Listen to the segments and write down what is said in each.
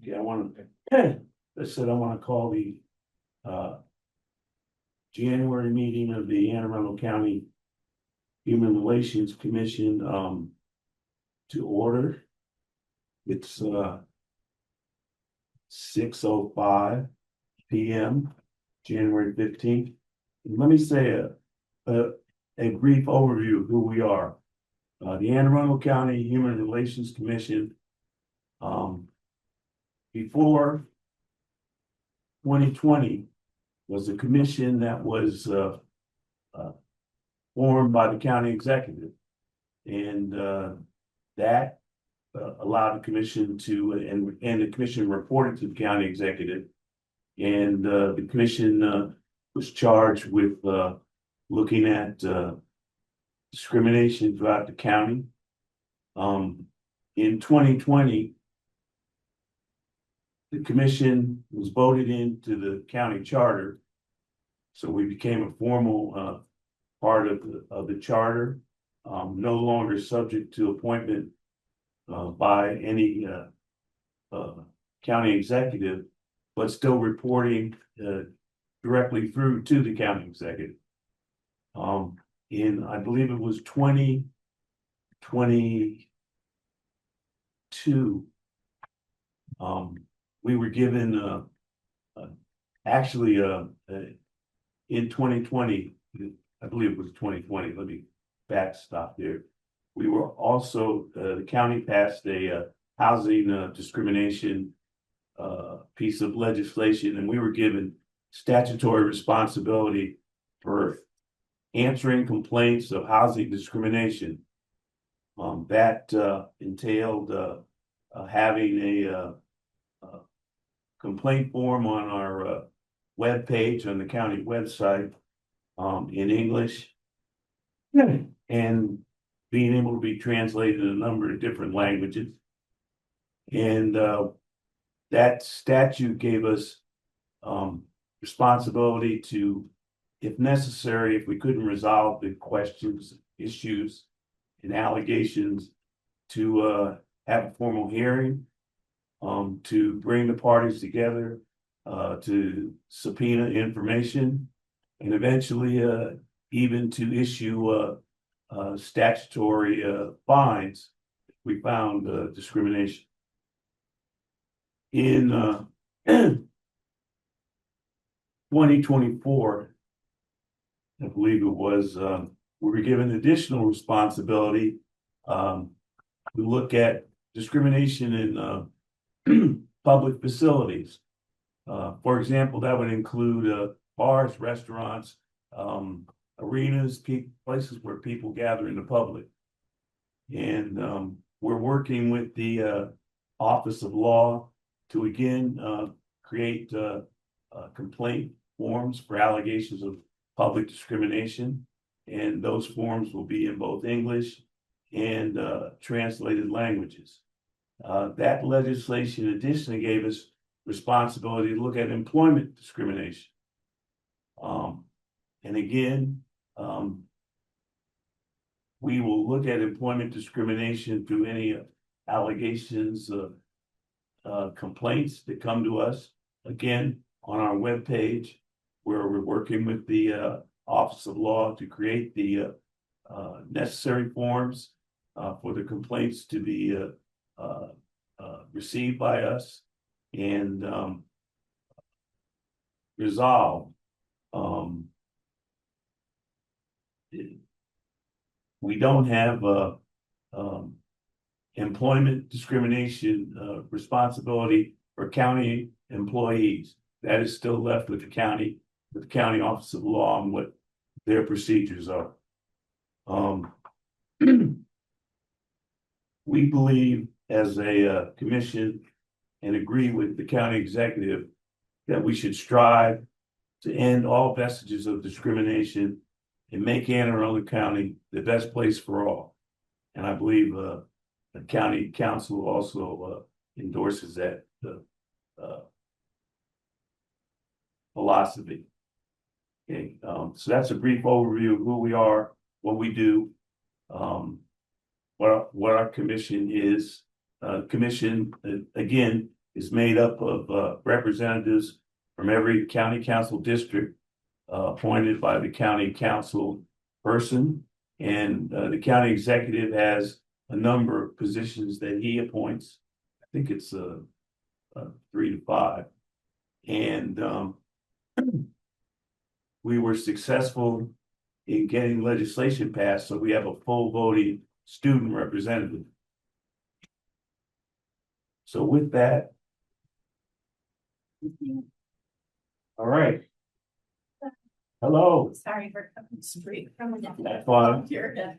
Yeah, I want to. I said I want to call the January meeting of the Arundel County Human Relations Commission to order. It's 6:05 p.m. January 15th. Let me say a brief overview of who we are. The Arundel County Human Relations Commission, before 2020, was a commission that was formed by the county executive, and that allowed the commission to, and the commission reported to the county executive, and the commission was charged with looking at discrimination throughout the county. In 2020, the commission was voted into the county charter, so we became a formal part of the charter, no longer subject to appointment by any county executive, but still reporting directly through to the county executive. In, I believe it was 2022, we were given actually in 2020, I believe it was 2020, let me backstop there. We were also, the county passed a housing discrimination piece of legislation, and we were given statutory responsibility for answering complaints of housing discrimination. That entailed having a complaint form on our web page on the county website in English, and being able to be translated in a number of different languages. And that statute gave us responsibility to, if necessary, if we couldn't resolve the questions, issues, and allegations, to have a formal hearing, to bring the parties together, to subpoena information, and eventually even to issue statutory fines if we found discrimination. In 2024, I believe it was, we were given additional responsibility to look at discrimination in public facilities. For example, that would include bars, restaurants, arenas, places where people gather in the public. And we're working with the Office of Law to again create complaint forms for allegations of public discrimination. And those forms will be in both English and translated languages. That legislation additionally gave us responsibility to look at employment discrimination. And again, we will look at employment discrimination through any allegations of complaints that come to us, again, on our webpage, where we're working with the Office of Law to create the necessary forms for the complaints to be received by us and resolved. We don't have employment discrimination responsibility for county employees. That is still left with the county Office of Law and what their procedures are. We believe as a commission and agree with the county executive that we should strive to end all vestiges of discrimination and make Anne Arundel County the best place for all. And I believe the county council also endorses that philosophy. Okay, so that's a brief overview of who we are, what we do, What our commission is. Commission, again, is made up of representatives from every county council district appointed by the county council person. And the county executive has a number of positions that he appoints. I think it's 3 to 5. And we were successful in getting legislation passed, so we have a full voting student representative. So with that, all right. Hello. Sorry for coming straight from the. That's fine. Here.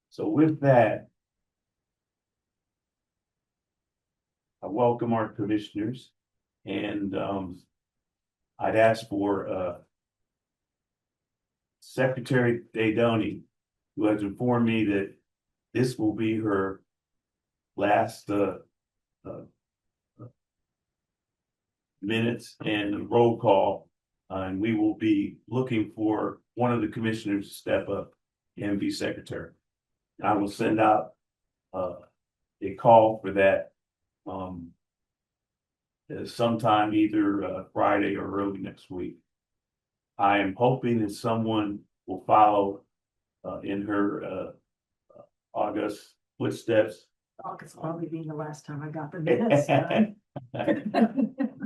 So with that, I welcome our commissioners, and I'd ask for Secretary Detained, who has informed me that this will be her last minutes and roll call, and we will be looking for one of the commissioners to step up and be secretary. I will send out a call for that sometime either Friday or early next week. I am hoping that someone will follow in her August footsteps. August probably being the last time I got the minutes.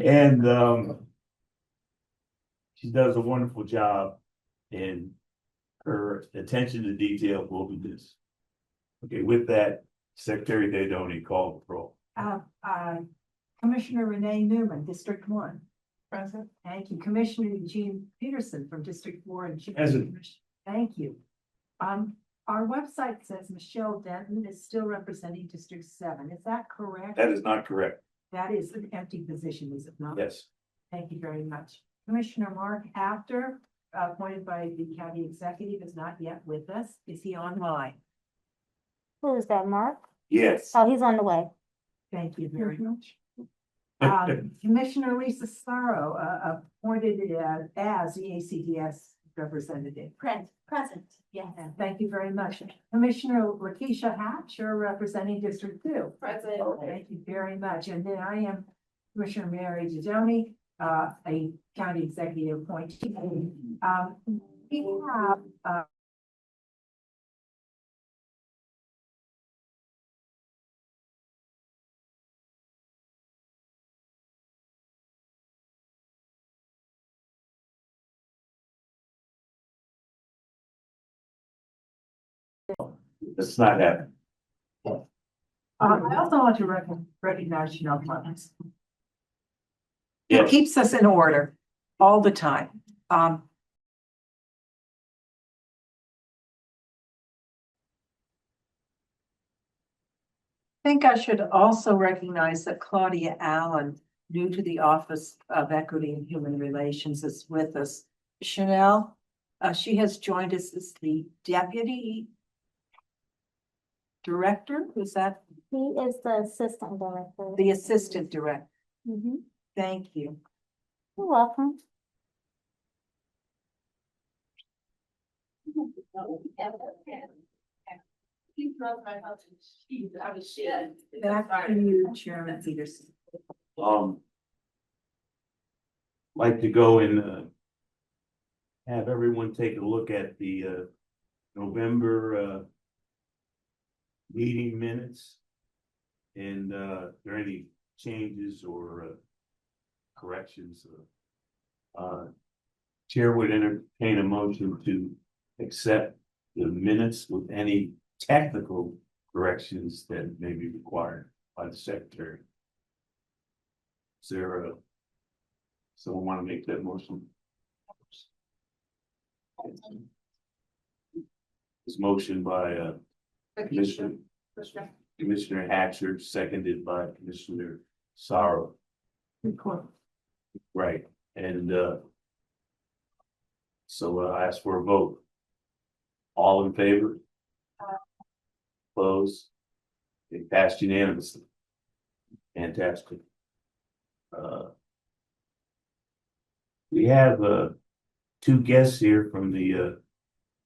And she does a wonderful job, and her attention to detail will be this. Okay, with that, Secretary Detained, call the roll. Commissioner Renee Newman, District 1. Present. Thank you. Commissioner Eugene Peterson from District 4 and Present. Thank you. Our website says Michelle Denton is still representing District 7. Is that correct? That is not correct. That is an empty position, is it not? Yes. Thank you very much. Commissioner Mark After, appointed by the county executive, is not yet with us. Is he online? Who is that, Mark? Yes. Oh, he's on the way. Thank you very much. Commissioner Lisa Sorrow, appointed as the ACDS representative. Present, yes. And thank you very much. Commissioner Lakeisha Hatch, you're representing District 2. Present. Thank you very much. And then I am Commissioner Mary Gigioni, a county executive appointee. We have It's not happening. I also want to recognize Chanel Clemens. It Yes. keeps us in order all the time. I think I should also recognize that Claudia Allen, new to the Office of Equity and Human Relations, is with us. Chanel, she has joined us as the Deputy Director. Is that He is the assistant director. the Assistant Director? Mhm. Thank you. You're welcome. Back to you, Chairman Peterson. Like to go and have everyone take a look at the November meeting minutes. And are there any changes or corrections? Chair would entertain a motion to accept the minutes with any technical corrections that may be required by the secretary. Is there someone want to make that motion? This motion by Commissioner Hatcher, seconded by Commissioner Sorrow. Right, and so I ask for a vote. All in favor? Opposed? It passed unanimously. Fantastic. We have two guests here from the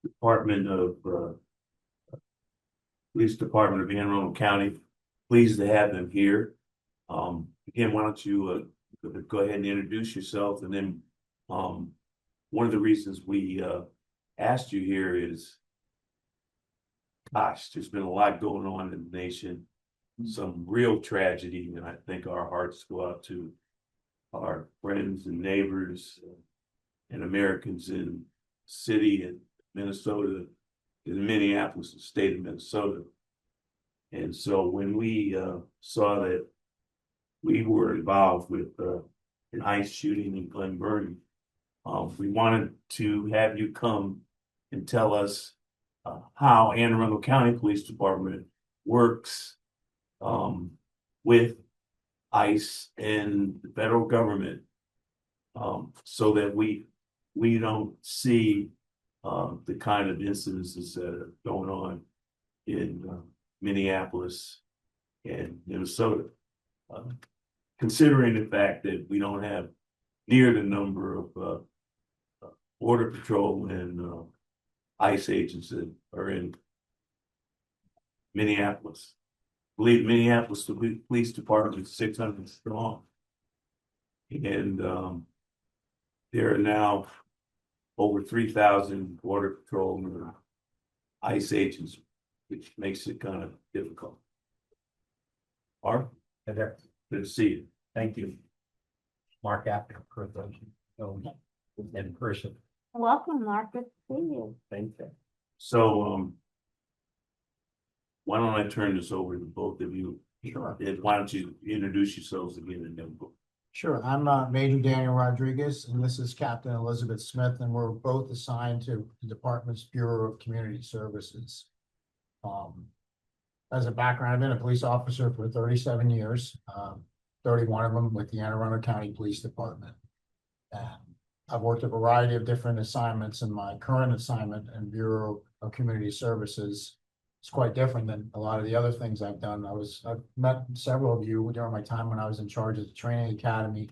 Department of Police Department of Anne Arundel County. Pleased to have them here. Again, why don't you go ahead and introduce yourself, and then one of the reasons we asked you here is, gosh, there's been a lot going on in the nation, some real tragedy, and I think our hearts go out to our friends and neighbors and Americans in the city and Minnesota, in Minneapolis, the state of Minnesota. And so when we saw that we were involved with an ICE shooting in Glen, Burnie, we wanted to have you come and tell us how Anne Arundel County Police Department works with ICE and the federal government, so that we don't see the kind of incidences that are going on in Minneapolis and Minnesota. Considering the fact that we don't have near the number of Border Patrol and ICE agents that are in Minneapolis. I believe Minneapolis, the police department is 600 strong. And there are now over 3,000 Border Patrol and ICE agents, which makes it kind of difficult. Art? Hey there. Good to see you. Thank you. Mark Capt, in person. Welcome, Mark. Good to see you. Thank you. So why don't I turn this over to both of you? Sure. And why don't you introduce yourselves again and then go. Sure, I'm Major Daniel Rodriguez, and this is Captain Elizabeth Smith, and we're both assigned to the Department's Bureau of Community Services. As a background, I've been a police officer for 37 years, 31 of them with the Anne Arundel County Police Department. And I've worked a variety of different assignments, and my current assignment in Bureau of Community Services is quite different than a lot of the other things I've done. I've met several of you during my time when I was in charge of the training academy.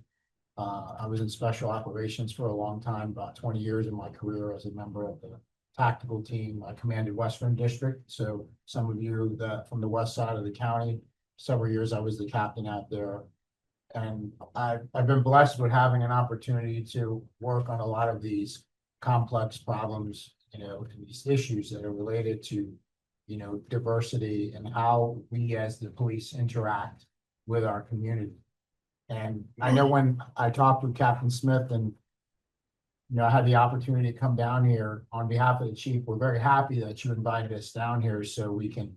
I was in special operations for a long time, about 20 years of my career as a member of the tactical team. I commanded Western District. So some of you that from the west side of the county, several years I was the captain out there. And I've been blessed with having an opportunity to work on a lot of these complex problems, and these issues that are related to, diversity and how we as the police interact with our community. And I know when I talked with Captain Smith and, I had the opportunity to come down here on behalf of the chief, we're very happy that you invited us down here so we can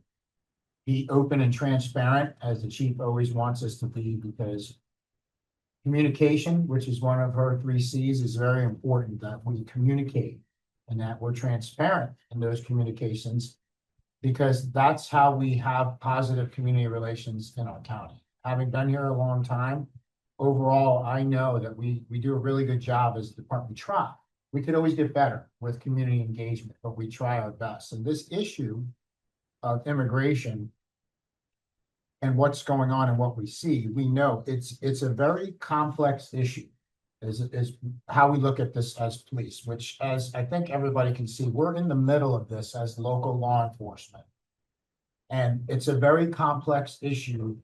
be open and transparent, as the chief always wants us to be, because communication, which is one of her 3 C's, is very important, that we communicate and that we're transparent in those communications, because that's how we have positive community relations in our county. Having been here a long time, overall, I know that we do a really good job as a department. We try. We could always get better with community engagement, but we try our best. And this issue of immigration and what's going on and what we see, we know it's a very complex issue, is how we look at this as police, which, as I think everybody can see, we're in the middle of this as local law enforcement. And it's a very complex issue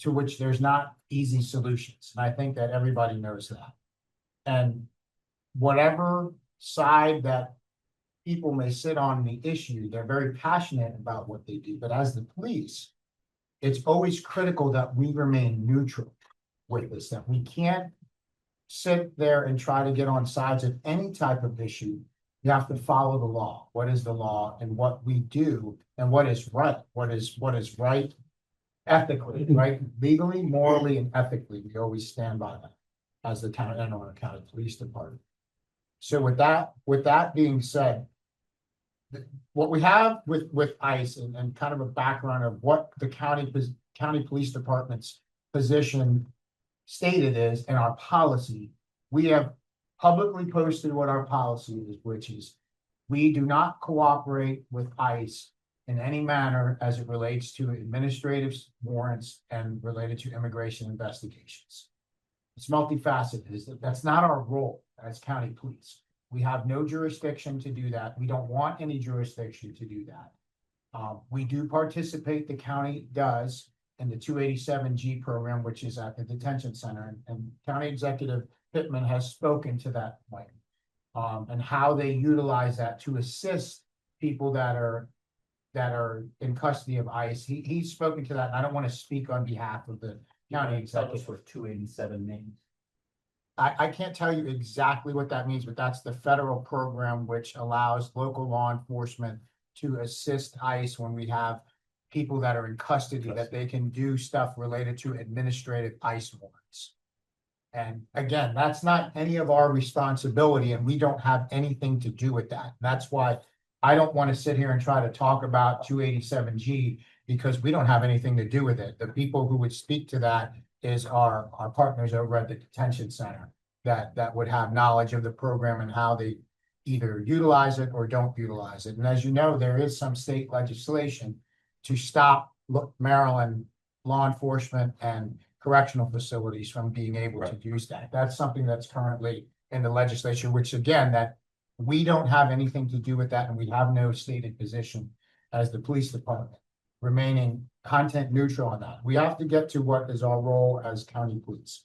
to which there's not easy solutions. And I think that everybody knows that. And whatever side that people may sit on the issue, they're very passionate about what they do. But as the police, it's always critical that we remain neutral with this, that we can't sit there and try to get on sides of any type of issue. You have to follow the law. What is the law, and what we do, and what is right? What is right ethically, right? Legally, morally, and ethically. We always stand by that as the Anne Arundel County Police Department. So with that being said, what we have with ICE and kind of a background of what the county police department's position stated is in our policy, we have publicly posted what our policy is, which is we do not cooperate with ICE in any manner as it relates to administrative warrants and related to immigration investigations. It's multifaceted. That's not our role as county police. We have no jurisdiction to do that. We don't want any jurisdiction to do that. We do participate, the county does, in the 287G program, which is at the detention center, and County Executive Pittman has spoken to that point. And how they utilize that to assist people that are in custody of ICE. He's spoken to that, and I don't want to speak on behalf of the county executive. For 287 names. I can't tell you exactly what that means, but that's the federal program which allows local law enforcement to assist ICE when we have people that are in custody, that they can do stuff related to administrative ICE warrants. And again, that's not any of our responsibility, and we don't have anything to do with that. That's why I don't want to sit here and try to talk about 287G, because we don't have anything to do with it. The people who would speak to that is our partners over at the detention center that would have knowledge of the program and how they either utilize it or don't utilize it. And as you know, there is some state legislation to stop Maryland law enforcement and correctional facilities from being able to use that. That's something that's currently in the legislature, which again, that we don't have anything to do with that, and we have no stated position as the police department, remaining content neutral on that. We have to get to what is our role as county police.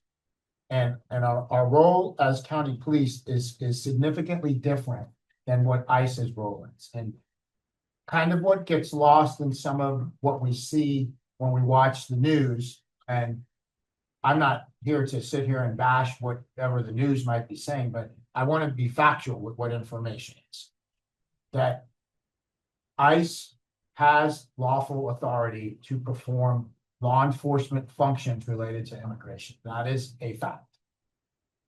And our role as county police is significantly different than what ICE's role is. And kind of what gets lost in some of what we see when we watch the news, and I'm not here to sit here and bash whatever the news might be saying, but I want to be factual with what information is. That ICE has lawful authority to perform law enforcement functions related to immigration. That is a fact.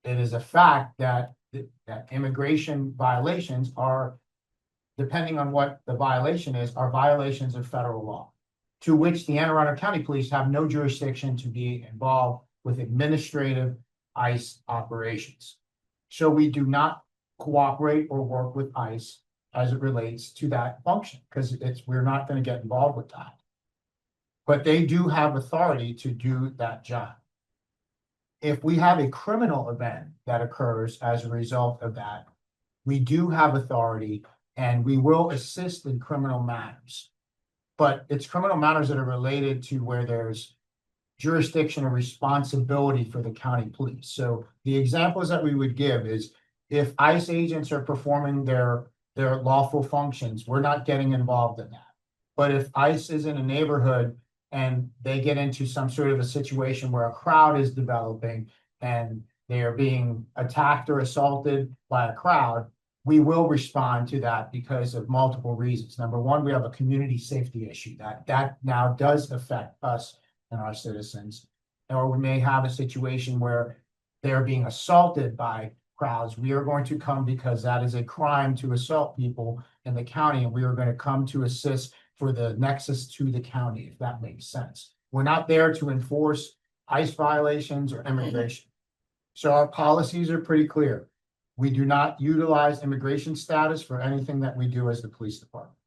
It is a fact that immigration violations are, depending on what the violation is, are violations of federal law, to which the Anne Arundel County Police have no jurisdiction to be involved with administrative ICE operations. So we do not cooperate or work with ICE as it relates to that function, because we're not going to get involved with that. But they do have authority to do that job. If we have a criminal event that occurs as a result of that, we do have authority and we will assist in criminal matters. But it's criminal matters that are related to where there's jurisdiction or responsibility for the county police. So the examples that we would give is if ICE agents are performing their lawful functions, we're not getting involved in that. But if ICE is in a neighborhood and they get into some sort of a situation where a crowd is developing and they are being attacked or assaulted by a crowd, we will respond to that because of multiple reasons. Number one, we have a community safety issue that now does affect us and our citizens. Or we may have a situation where they're being assaulted by crowds. We are going to come because that is a crime to assault people in the county, and we are going to come to assist for the nexus to the county, if that makes sense. We're not there to enforce ICE violations or immigration. So our policies are pretty clear. We do not utilize immigration status for anything that we do as the police department.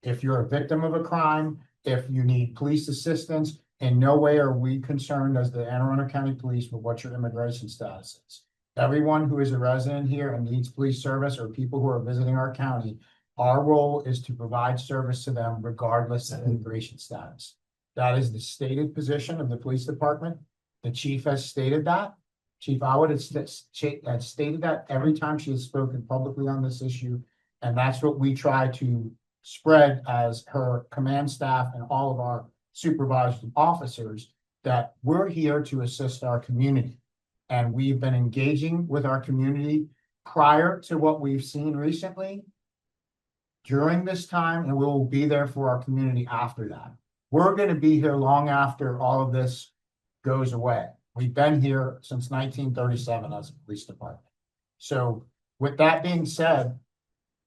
If you're a victim of a crime, if you need police assistance, in no way are we concerned as the Anne Arundel County Police with what your immigration status is. Everyone who is a resident here and needs police service, or people who are visiting our county, our role is to provide service to them regardless of immigration status. That is the stated position of the police department. The chief has stated that. Chief Howard has stated that every time she has spoken publicly on this issue. And that's what we try to spread as her command staff and all of our supervisors and officers, that we're here to assist our community. And we've been engaging with our community prior to what we've seen recently, during this time, and we will be there for our community after that. We're going to be here long after all of this goes away. We've been here since 1937 as a police department. So with that being said,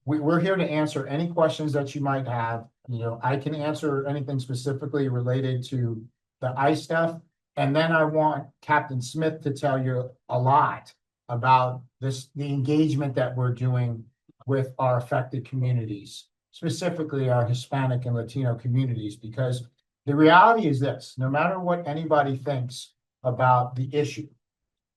we're here to answer any questions that you might have. You know, I can answer anything specifically related to the ICE stuff. And then I want Captain Smith to tell you a lot about the engagement that we're doing with our affected communities, specifically our Hispanic and Latino communities, because the reality is this: no matter what anybody thinks about the issue,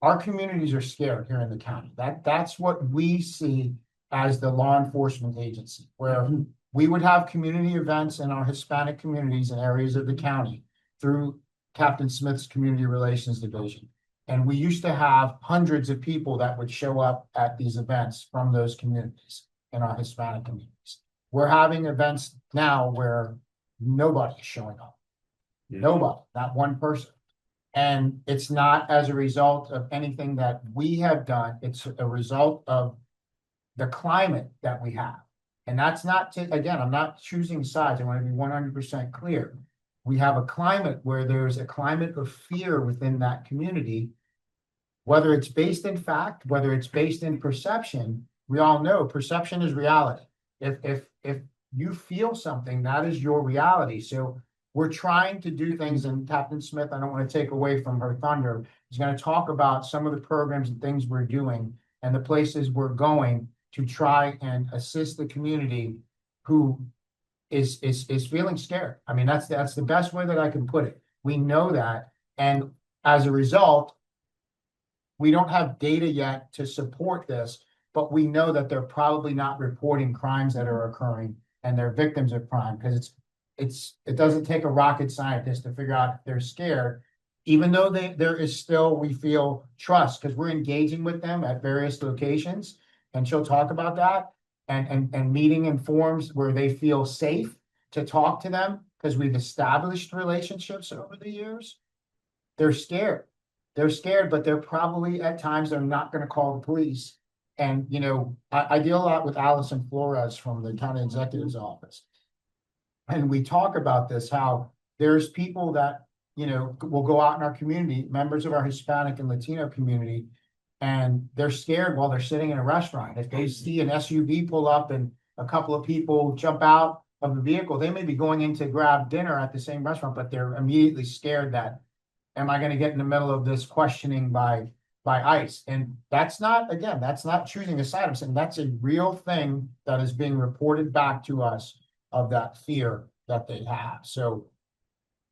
our communities are scared here in the county. That's what we see as the law enforcement agency, where we would have community events in our Hispanic communities and areas of the county through Captain Smith's Community Relations Division. And we used to have hundreds of people that would show up at these events from those communities in our Hispanic communities. We're having events now where nobody is showing up. Nobody, not one person. And it's not as a result of anything that we have done. It's a result of the climate that we have. And that's not to, again, I'm not choosing sides. I want to be 100% clear. We have a climate where there's a climate of fear within that community, whether it's based in fact, whether it's based in perception. We all know perception is reality. If you feel something, that is your reality. So we're trying to do things, and Captain Smith, I don't want to take away from her thunder, is going to talk about some of the programs and things we're doing and the places we're going to try and assist the community who is feeling scared. I mean, that's the best way that I can put it. We know that, and as a result, we don't have data yet to support this, but we know that they're probably not reporting crimes that are occurring and they're victims of crime, because it doesn't take a rocket scientist to figure out if they're scared, even though there is still, we feel, trust, because we're engaging with them at various locations, and she'll talk about that, and meeting in forums where they feel safe to talk to them, because we've established relationships over the years. They're scared. They're scared, but they're probably at times they're not going to call the police. And, you know, I deal a lot with Allison Flores from the county executive's office. And we talk about this, how there's people that, you know, will go out in our community, members of our Hispanic and Latino community, and they're scared while they're sitting in a restaurant. If they see an SUV pull up and a couple of people jump out of the vehicle, they may be going in to grab dinner at the same restaurant, but they're immediately scared that, am I going to get in the middle of this questioning by ICE? And that's not, again, that's not choosing a side. I'm saying that's a real thing that is being reported back to us, of that fear that they have. So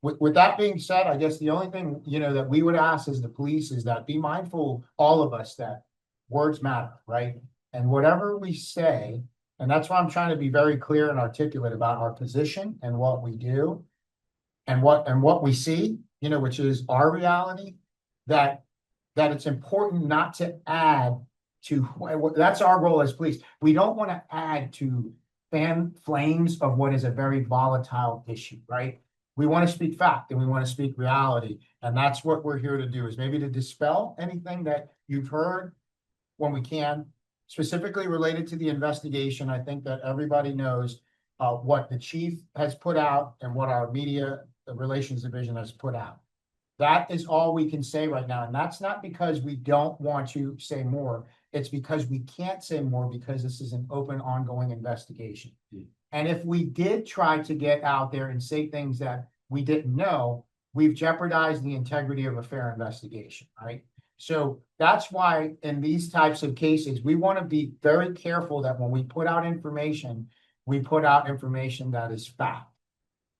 with that being said, I guess the only thing, you know, that we would ask as the police is that be mindful, all of us, that words matter, right? And whatever we say, and that's why I'm trying to be very clear and articulate about our position and what we do and what we see, you know, which is our reality, that it's important not to add to, that's our role as police. We don't want to add to fan flames of what is a very volatile issue, right? We want to speak fact and we want to speak reality. And that's what we're here to do, is maybe to dispel anything that you've heard when we can, specifically related to the investigation. I think that everybody knows what the chief has put out and what our media relations division has put out. That is all we can say right now. And that's not because we don't want to say more. It's because we can't say more, because this is an open, ongoing investigation. And if we did try to get out there and say things that we didn't know, we've jeopardized the integrity of a fair investigation, right? So that's why in these types of cases, we want to be very careful that when we put out information, we put out information that is fact,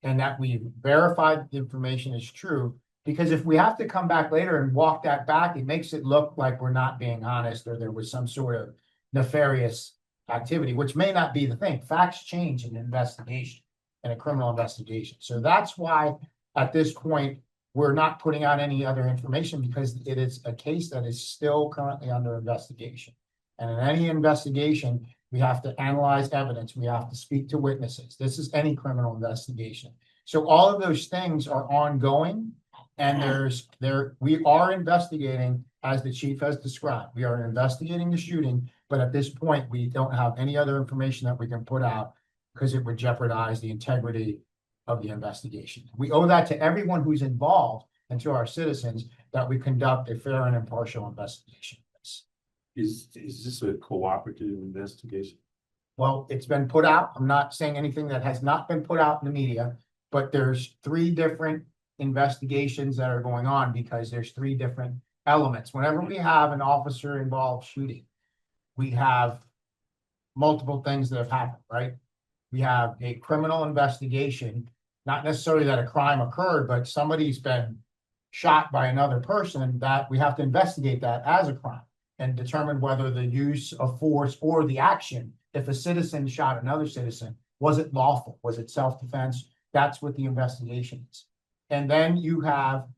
and that we verify the information is true. Because if we have to come back later and walk that back, it makes it look like we're not being honest, or there was some sort of nefarious activity, which may not be the thing. Facts change in an investigation, in a criminal investigation. So that's why at this point, we're not putting out any other information, because it is a case that is still currently under investigation. And in any investigation, we have to analyze evidence. We have to speak to witnesses. This is any criminal investigation. So all of those things are ongoing. And we are investigating, as the chief has described. We are investigating the shooting, but at this point, we don't have any other information that we can put out, because it would jeopardize the integrity of the investigation. We owe that to everyone who's involved and to our citizens, that we conduct a fair and impartial investigation. Is this a cooperative investigation? Well, it's been put out. I'm not saying anything that has not been put out in the media, but there's 3 different investigations that are going on, because there's 3 different elements. Whenever we have an officer involved shooting, we have multiple things that have happened, right? We have a criminal investigation, not necessarily that a crime occurred, but somebody's been shot by another person, that we have to investigate that as a crime and determine whether the use of force or the action, if a citizen shot another citizen, was it lawful? Was it self-defense? That's what the investigation is. And then you have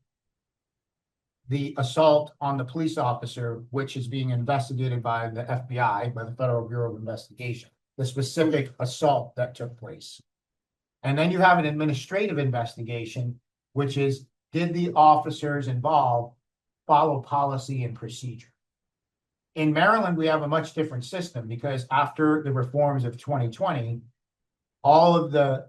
the assault on the police officer, which is being investigated by the FBI, by the Federal Bureau of Investigation, the specific assault that took place. And then you have an administrative investigation, which is, did the officers involved follow policy and procedure? In Maryland, we have a much different system because after the reforms of 2020, all of the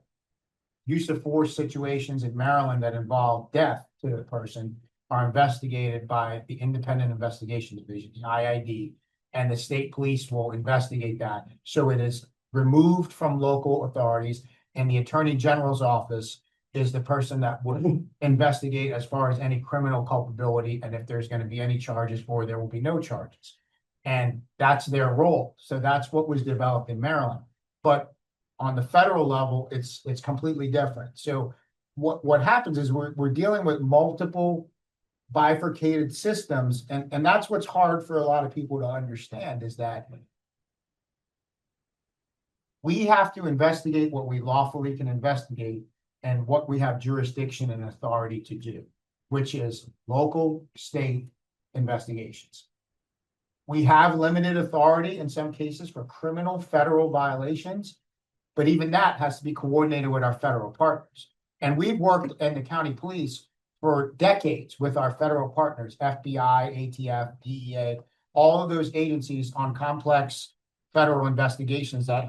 use of force situations in Maryland that involve death to a person are investigated by the Independent Investigation Division, the IID, and the state police will investigate that. So it is removed from local authorities, and the Attorney General's office is the person that would investigate as far as any criminal culpability, and if there's going to be any charges, or there will be no charges. And that's their role. So that's what was developed in Maryland. But on the federal level, it's completely different. So what happens is we're dealing with multiple bifurcated systems, and that's what's hard for a lot of people to understand, is that we have to investigate what we lawfully can investigate and what we have jurisdiction and authority to do, which is local, state investigations. We have limited authority in some cases for criminal federal violations, but even that has to be coordinated with our federal partners. And we've worked in the county police for decades with our federal partners, FBI, ATF, DEA, all of those agencies on complex federal investigations that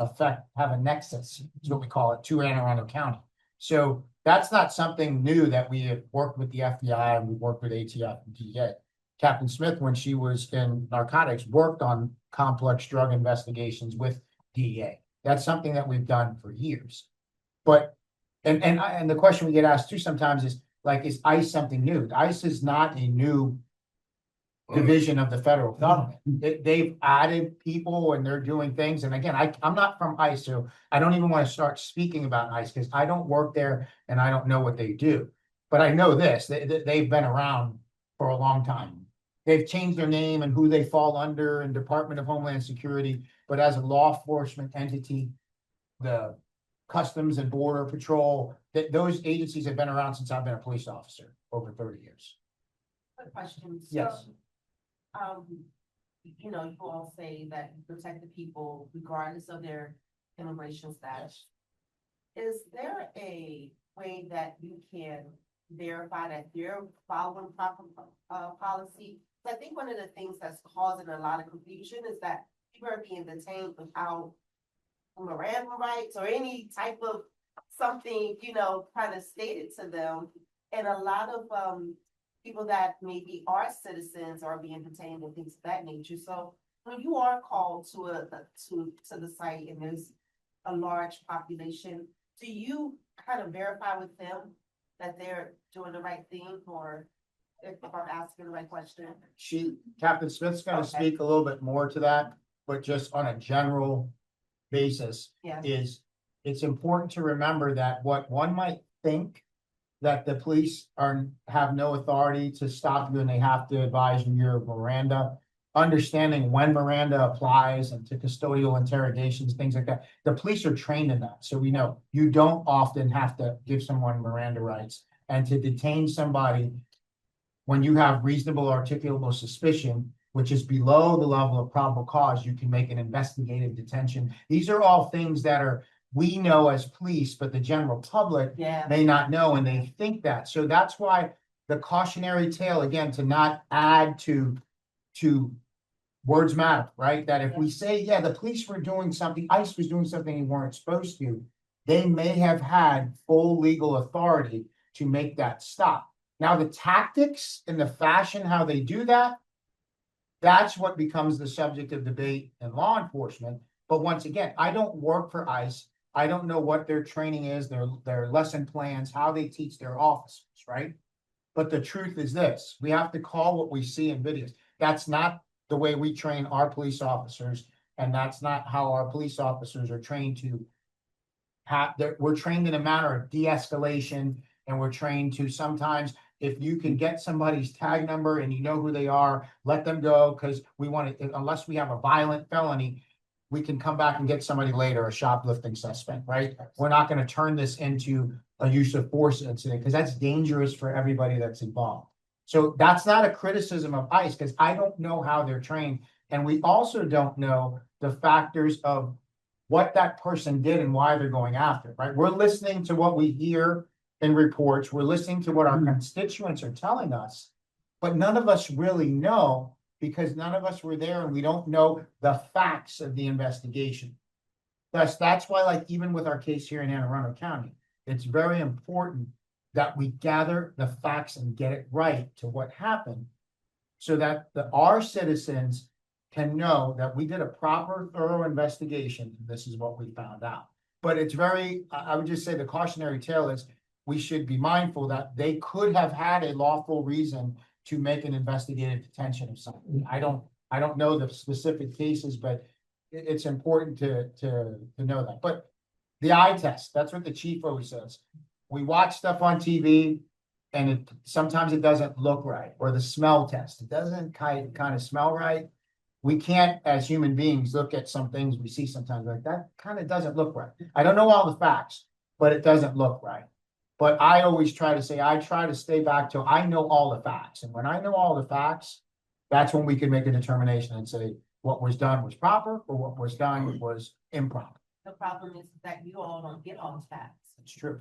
have a nexus, is what we call it, to Anne Arundel County. So that's not something new that we have worked with the FBI and we've worked with ATF and DEA. Captain Smith, when she was in narcotics, worked on complex drug investigations with DEA. That's something that we've done for years. But and the question we get asked too sometimes is, like, is ICE something new? ICE is not a new division of the federal government. They've added people and they're doing things. And again, I'm not from ICE, so I don't even want to start speaking about ICE because I don't work there and I don't know what they do. But I know this, they've been around for a long time. They've changed their name and who they fall under in Department of Homeland Security, but as a law enforcement entity, the Customs and Border Patrol, those agencies have been around since I've been a police officer, over 30 years. Quick question. Yes. So, you know, you all say that you protect the people regardless of their immigration status. Is there a way that you can verify that they're following proper policy? So I think one of the things that's causing a lot of confusion is that people are being detained without Miranda rights or any type of something, you know, kind of stated to them. And a lot of people that maybe are citizens are being detained and things of that nature. So when you are called to the site and there's a large population, do you kind of verify with them that they're doing the right thing, or if I'm asking the right question? Captain Smith's going to speak a little bit more to that, but just on a general basis, Yeah. It's important to remember that what one might think that the police have no authority to stop you and they have to advise you of Miranda, understanding when Miranda applies and to custodial interrogations, things like that. The police are trained in that. So we know you don't often have to give someone Miranda rights, and to detain somebody when you have reasonable articulable suspicion, which is below the level of probable cause, you can make an investigative detention. These are all things that we know as police, but the general public may not know, and they think that. So that's why the cautionary tale, again, to not add to words matter, right? That if we say, yeah, the police were doing something, ICE was doing something they weren't supposed to, they may have had full legal authority to make that stop. Now, the tactics and the fashion, how they do that, that's what becomes the subject of debate in law enforcement. But once again, I don't work for ICE. I don't know what their training is, their lesson plans, how they teach their officers, right? But the truth is this, we have to call what we see in videos. That's not the way we train our police officers, and that's not how our police officers are trained to have. We're trained in a manner of de-escalation, and we're trained to sometimes if you can get somebody's tag number and you know who they are, let them go, because we want to, unless we have a violent felony, we can come back and get somebody later, a shoplifting suspect, right? We're not gonna turn this into a use of force incident, because that's dangerous for everybody that's involved. So that's not a criticism of ICE, because I don't know how they're trained, and we also don't know the factors of what that person did and why they're going after, right? We're listening to what we hear in reports, we're listening to what our constituents are telling us, but none of us really know, because none of us were there and we don't know the facts of the investigation. That's why, like, even with our case here in Anne Arundel County, it's very important that we gather the facts and get it right to what happened, so that our citizens can know that we did a proper, thorough investigation, and this is what we found out. But it's I would just say the cautionary tale is, we should be mindful that they could have had a lawful reason to make an investigative detention of something. I don't know the specific cases, but it's important to know that. But the eye test, that's what the chief always says. We watch stuff on TV and sometimes it doesn't look right, or the smell test. It doesn't kind of smell right. We can't, as human beings, look at some things we see sometimes like that kind of doesn't look right. I don't know all the facts, but it doesn't look right. But I always try to say, I try to stay back till I know all the facts. And when I know all the facts, that's when we can make a determination and say what was done was proper or what was done was improper. The problem is that you all don't get all the facts. It's true.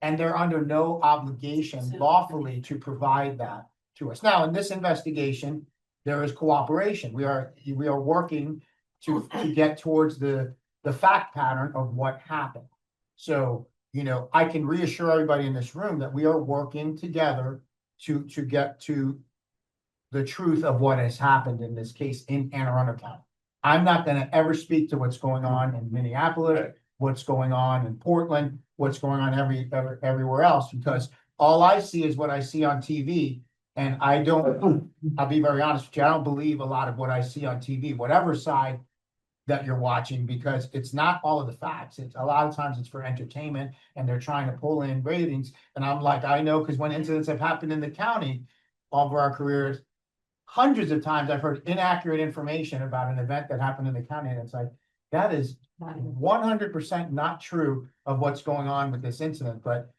And they're under no obligation lawfully to provide that to us. Now, in this investigation, there is cooperation. We are working to get towards the fact pattern of what happened. So, I can reassure everybody in this room that we are working together to get to the truth of what has happened in this case in Anne Arundel County. I'm not going to ever speak to what's going on in Minneapolis, what's going on in Portland, what's going on everywhere else, because all I see is what I see on TV. And I'll be very honest with you, I don't believe a lot of what I see on TV, whatever side that you're watching, because it's not all of the facts. It's a lot of times it's for entertainment and they're trying to pull in ratings. And I'm like, I know, because when incidents have happened in the county over our careers, hundreds of times I've heard inaccurate information about an event that happened in the county. And it's like, that is 100% not true of what's going on with this incident. But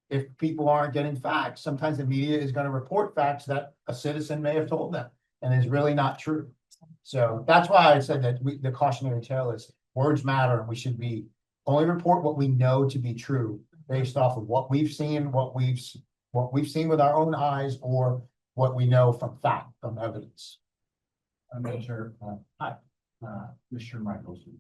if people aren't getting facts, sometimes the media is going to report facts that a citizen may have told them, and is really not true. So that's why I said that the cautionary tale is words matter. We should only report what we know to be true based off of what we've seen, what we've seen with our own eyes, or what we know from fact, from evidence. Commissioner Michelson.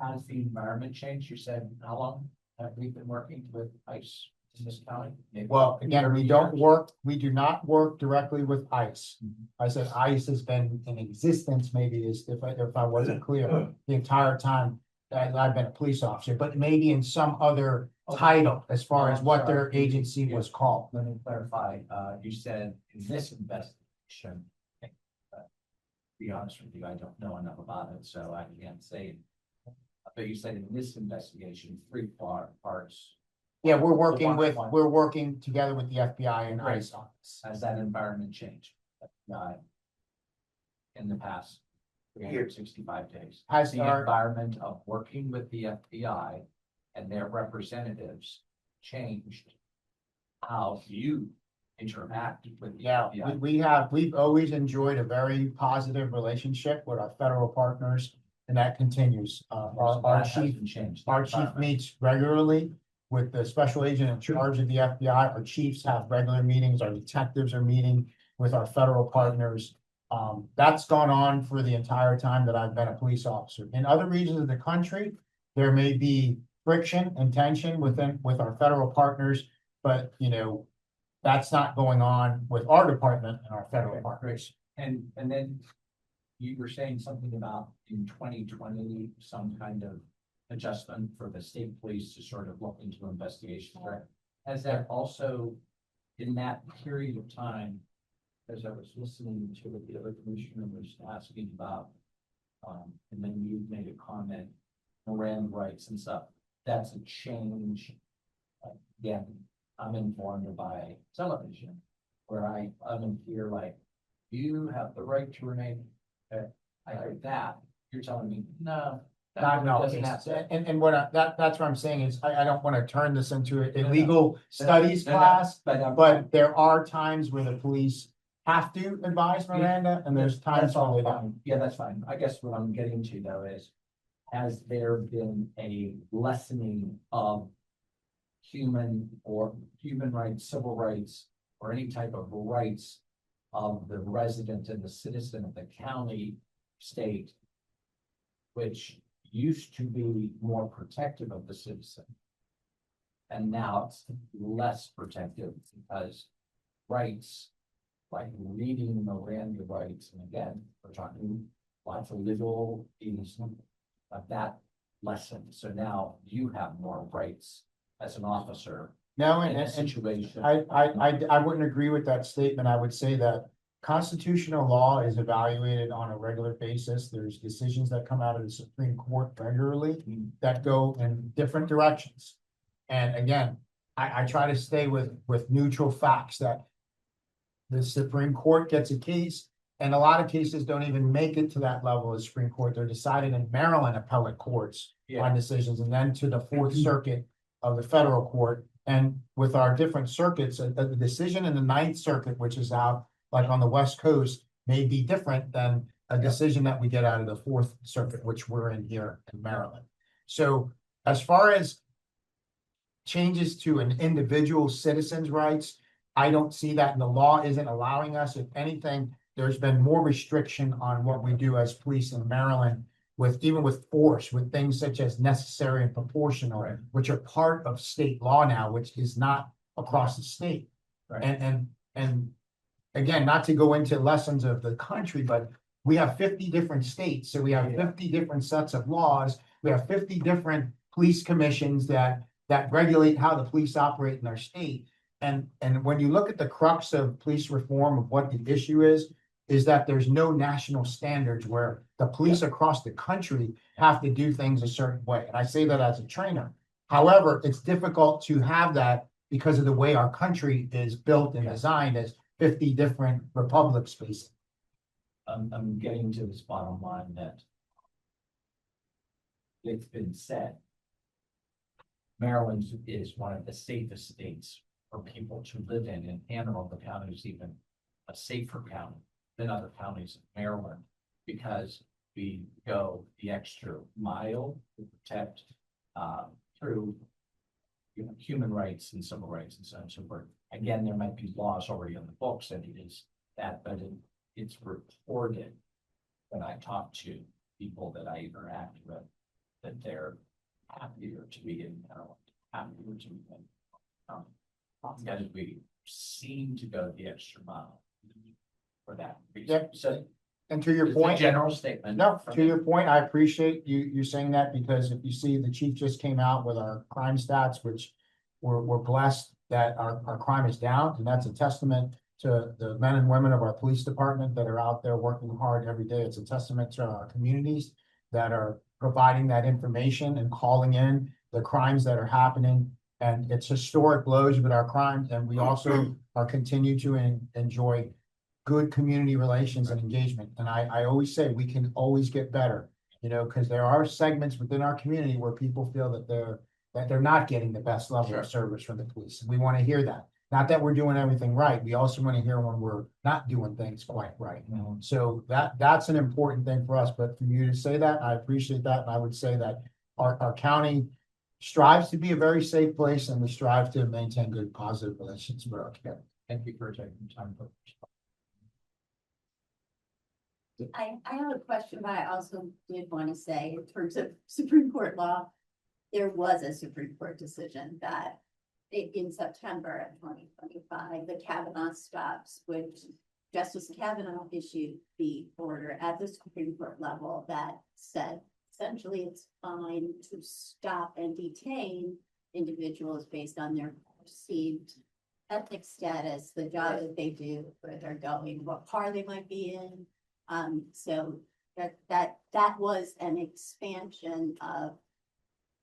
Has the environment changed? You said, how long have we been working with ICE in this county? Maybe Well, again, 30 we do not work directly with ICE. I said ICE has been in existence, maybe if I wasn't clear, the entire time that I've been a police officer, but maybe in some other title as far as what their agency was called. Let me clarify, you said in this investigation, be honest with you, I don't know enough about it, so I can't say. But you said in this investigation, three parts. Yeah, we're working together with the FBI and Right. ICE on this. Has that environment changed? In the past 365 days? Has The our, environment of working with the FBI and their representatives changed how you interact with the yeah, FBI? we've always enjoyed a very positive relationship with our federal partners, and that continues. Our That chief hasn't changed. The Our chief environment. meets regularly with the special agent in charge of the FBI. Our chiefs have regular meetings. Our detectives are meeting with our federal partners. That's gone on for the entire time that I've been a police officer. In other regions of the country, there may be friction and tension with our federal partners, but that's not going on with our department and our federal partners. And then you were saying something about in 2020, some kind of adjustment for the state police to sort of look into investigations, right? Has that also, in that period of time, as I was listening to what the other commissioner was asking about, and then you made a comment, Miranda rights and stuff, that's a change. Again, I'm informed by television, where I'm here like, you have the right to remain. I heard that, you're telling me, no. that Not in all doesn't cases. happen. And that's what I'm saying is, I don't want to turn this into a legal studies No, no, class, But but there are times where the police have to advise Miranda, and there's times that's all when they don't. fine. Yeah, that's fine. I guess what I'm getting to though is, has there been a lessening of human rights, civil rights, or any type of rights of the resident and the citizen of the county, state, which used to be more protective of the citizen? And now it's less protective because rights, like reading Miranda rights, and again, we're talking lots of legal things of that lesson. So now you have more rights as an officer No, in a and situation. I wouldn't agree with that statement. I would say that constitutional law is evaluated on a regular basis. There's decisions that come out of the Supreme Court regularly that go in different directions. And again, I try to stay with neutral facts, that the Supreme Court gets a case, and a lot of cases don't even make it to that level of Supreme Court. They're decided in Maryland appellate courts on decisions, and then to the Fourth Circuit of the federal court. And with our different circuits, the decision in the Ninth Circuit, which is out like on the West Coast, may be different than a decision that we get out of the Fourth Circuit, which we're in here in Maryland. So as far as changes to an individual citizen's rights, I don't see that, and the law isn't allowing us. If anything, there's been more restriction on what we do as police in Maryland, with even with force, with things such as necessary and proportional, Right. which are part of state law now, which is not across the state. Right. And again, not to go into lessons of the country, but we have 50 different states, so we have 50 different sets of laws. We have 50 different police commissions that regulate how the police operate in our state. And when you look at the crux of police reform, of what the issue is that there's no national standards where the police across the country have to do things a certain way. And I say that as a trainer. However, it's difficult to have that because of the way our country is built and designed as 50 different republics, basically. I'm getting to this bottom line that it's been said, Maryland is one of the safest states for people to live in, and Anne Arundel County is even a safer county than other counties in Maryland, because we go the extra mile to protect through human rights and civil rights and so on and so forth. Again, there might be laws already on the books that it is that, but it's reported when I talk to people that I interact with, that they're happier to be in Maryland, happier to be in because we seem to go the extra mile for that reason. Yep. So And to your it's a point, general statement. no, from to me. your point, I appreciate you saying that, because if you see, the chief just came out with our crime stats, which we're blessed that our crime is down, and that's a testament to the men and women of our police department that are out there working hard every day. It's a testament to our communities that are providing that information and calling in the crimes that are happening. And it's historic lows with our crimes, and we also are continue to enjoy good community relations and engagement. And I always say we can always get better, because there are segments within our community where people feel that they're not getting the best level of service from the police. And we want to hear that. Not that we're doing everything right. We also want to hear when we're not doing things quite right. So that's an important thing for us. But for you to say that, I appreciate that. And I would say that our county strives to be a very safe place, and we strive to maintain good, positive relations with our community. Thank you for taking time. I have a question, but I also did want to say, in terms of Supreme Court law, there was a Supreme Court decision that in September of 2025, the Kavanaugh stops, which Justice Kavanaugh issued the order at the Supreme Court level that said, essentially, it's fine to stop and detain individuals based on their perceived ethnic status, the job that they do, where they're going, what car they might be in. So that was an expansion of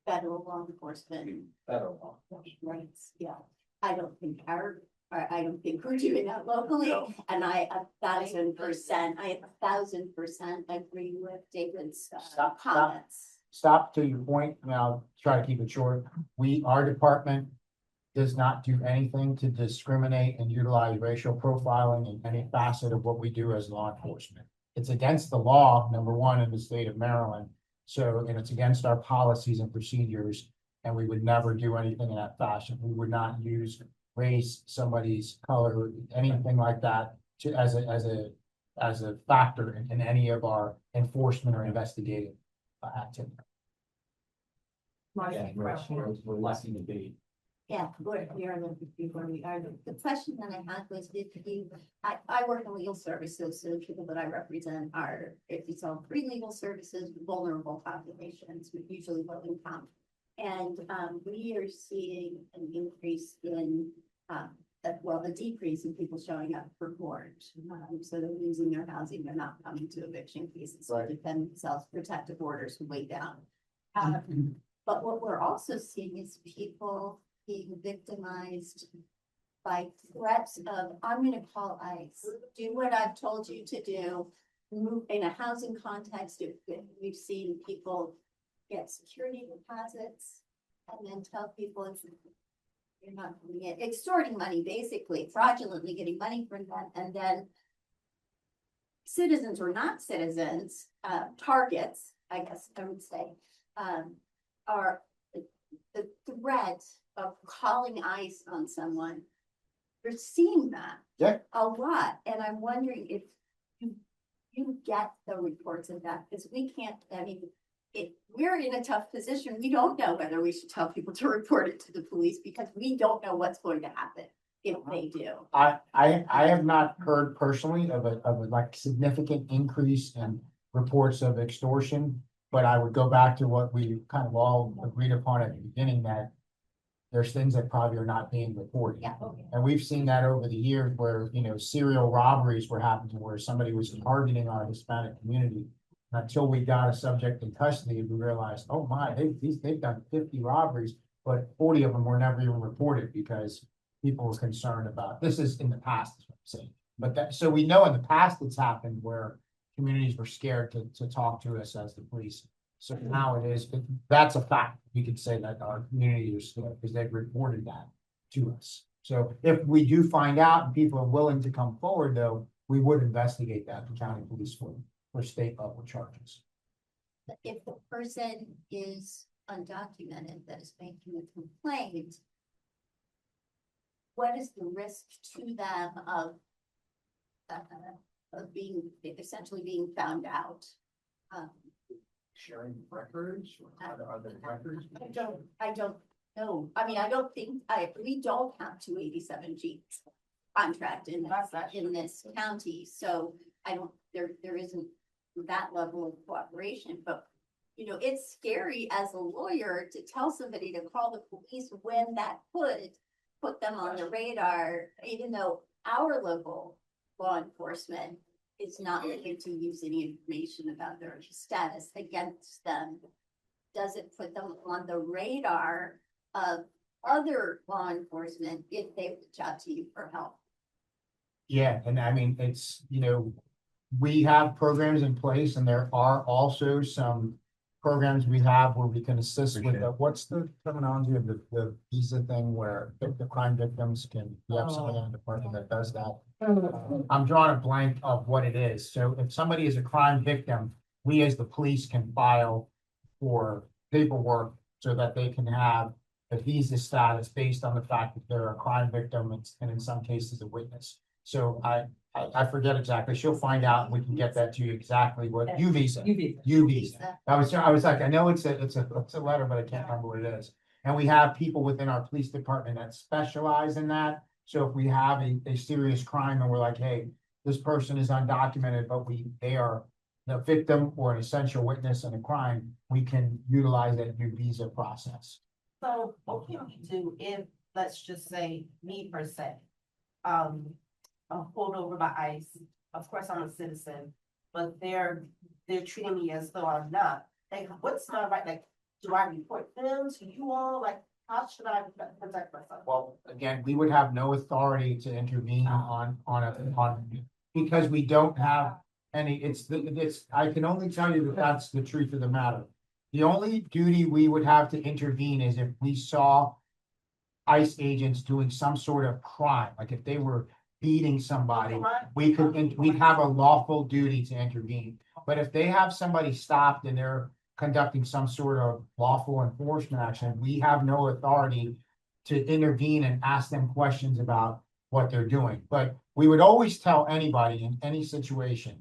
federal law enforcement Federal law. rights, yeah. I don't think we're doing that locally, No. and I 1,000% agree with David's Stop. comments. Stop to your point, and I'll try to keep it short. Our department does not do anything to discriminate and utilize racial profiling in any facet of what we do as law enforcement. It's against the law, number one, in the state of Maryland. So, and it's against our policies and procedures, and we would never do anything in that fashion. We would not use race, somebody's color, anything like that to, as a factor in any of our enforcement or investigative activity. Yeah, we're lacking debate. Yeah, we are looking before we are. The question that I had was, if you, I work in legal services, so the people that I represent are, if it's all free legal services, vulnerable populations, usually low income. And we are seeing an increase in, a decrease in people showing up for court. So they're losing their housing, they're not coming to eviction cases, so defend themselves, protective orders way down. But what we're also seeing is people being victimized by threats of, I'm gonna call ICE, do what I've told you to do, move in a housing context. We've seen people get security deposits and then tell people if you're not doing it, extorting money, basically fraudulently getting money from them, and then citizens or not citizens, targets, I guess I would say, are the threat of calling ICE on someone. You're seeing that a lot, and I'm wondering if you get the reports of that, because we can't, I mean, we're in a tough position. We don't know whether we should tell people to report it to the police, because we don't know what's going to happen if they do. I have not heard personally of a like significant increase in reports of extortion, but I would go back to what we kind of all agreed upon at the beginning, that there's things that probably are not being reported. Yeah, okay. And we've seen that over the years where, serial robberies were happening where somebody was targeting our Hispanic community. Until we got a subject in custody, we realized, oh my, they've done 50 robberies, but 40 of them were never even reported because people were concerned about, this is in the past, is what I'm saying. But that, so we know in the past it's happened where communities were scared to talk to us as the police. So now it is, that's a fact. We could say that our community is scared because they've reported that to us. So if we do find out and people are willing to come forward, though, we would investigate that to county police for state level charges. If the person is undocumented that is making a complaint, what is the risk to them of being essentially being found out? Sharing records, or are there records? I don't know. I mean, I don't think we don't have 287G contract in this county, so I don't. There isn't that level of cooperation, but it's scary as a lawyer to tell somebody to call the police when that could put them on the radar, even though our local law enforcement is not looking to use any information about their status against them. Does it put them on the radar of other law enforcement if they reach out to you for help? Yeah, and I mean, it's, we have programs in place, and there are also some programs we have where we can assist with the, what's the terminology of the visa thing where the crime victims can, we have someone in the department that does that. I'm drawing a blank of what it is. So if somebody is a crime victim, we as the police can file for paperwork so that they can have a visa status based on the fact that they're a crime victim and in some cases a witness. So I forget exactly. She'll find out and we can get that to you exactly what U visa. U visa. I was like, I know it's a letter, but I can't remember what it is. And we have people within our police department that specialize in that. So if we have a serious crime and we're like, hey, this person is undocumented, but they are the victim or an essential witness in a crime, we can utilize that new visa process. So what can we do if, let's just say, me per se, I'm pulled over by ICE. Of course, I'm a citizen, but they're treating me as though I'm not. Like, what's my right? Like, do I report them to you all? Like, How should I protect myself? Well, again, we would have no authority to intervene because we don't have any, I can only tell you that that's the truth of the matter. The only duty we would have to intervene is if we saw ICE agents doing some sort of crime, like if they were beating somebody, we'd have a lawful duty to intervene. But if they have somebody stopped and they're conducting some sort of lawful enforcement action, we have no authority to intervene and ask them questions about what they're doing. But we would always tell anybody in any situation,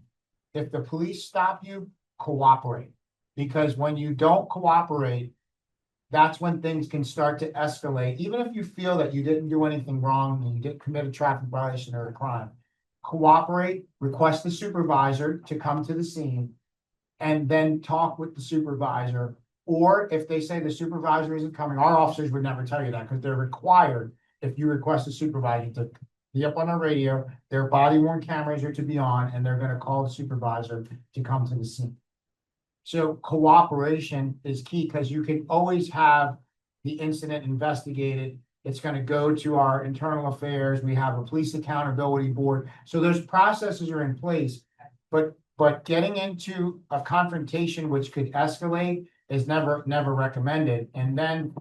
if the police stop you, cooperate. Because when you don't cooperate, that's when things can start to escalate. Even if you feel that you didn't do anything wrong and you didn't commit a traffic violation or a crime, cooperate, request the supervisor to come to the scene, and then talk with the supervisor. Or if they say the supervisor isn't coming, our officers would never tell you that because they're required, if you request a supervisor, to be up on a radio, their body worn cameras are to be on, and they're gonna call the supervisor to come to the scene. So cooperation is key because you can always have the incident investigated. It's gonna go to our internal affairs. We have a police accountability board. So those processes are in place. But getting into a confrontation which could escalate is never recommended. And then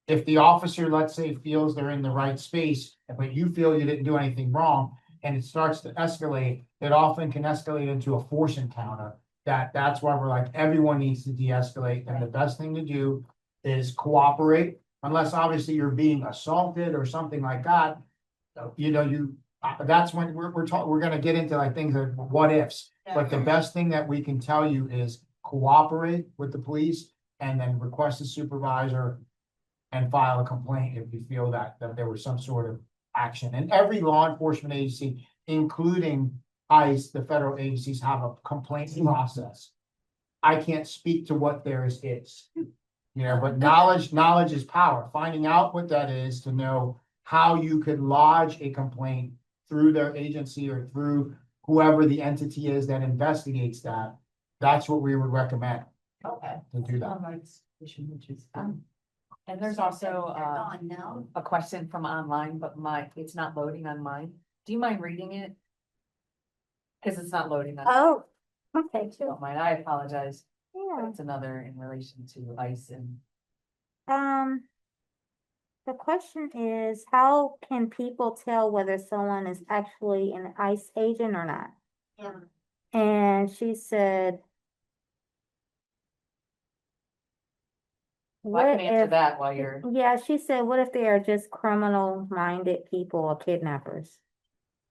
if the officer, let's say, feels they're in the right space, but you feel you didn't do anything wrong, and it starts to escalate, it often can escalate into a force encounter. That's why we're like, everyone needs to de-escalate, and the best thing to do is cooperate, unless obviously you're being assaulted or something like that. That's when we're gonna get into like things like what ifs. But the best thing that we can tell you is cooperate with the police and then request a supervisor and file a complaint if you feel that there was some sort of action. And every law enforcement agency, including ICE, the federal agencies, have a complaint process. I can't speak to what theirs is, but knowledge is power. Finding out what that is to know how you could lodge a complaint through their agency or through whoever the entity is that investigates that. That's what we would recommend Okay. to do that. And there's also They're gone now. a question from online, but it's not loading on mine. Do you mind reading it? Because it's not loading on. Oh, okay, too. Don't mind, I apologize. Yeah. It's another in relation to ICE and The question is, how can people tell whether someone is actually an ICE agent or not? Yeah. And she said, I what can answer if, that while you're, yeah, she said, what if they are just criminal-minded people or kidnappers?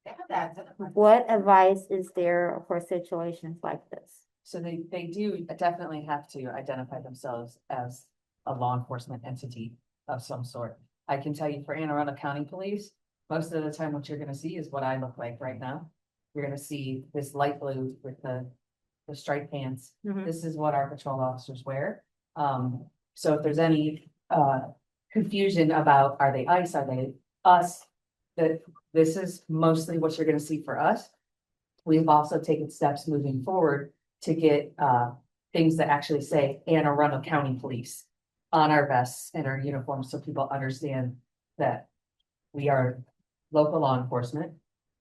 They have that. What advice is there for situations like this? so they do definitely have to identify themselves as a law enforcement entity of some sort. I can tell you for Anne Arundel County Police, most of the time what you're gonna see is what I look like right now. You're gonna see this light blue with the striped pants. Mhm. This is what our patrol officers wear. So if there's any confusion about, are they ICE, are they us? That this is mostly what you're gonna see for us. We've also taken steps moving forward to get things that actually say Anne Arundel County Police on our vests and our uniforms, so people understand that we are local law enforcement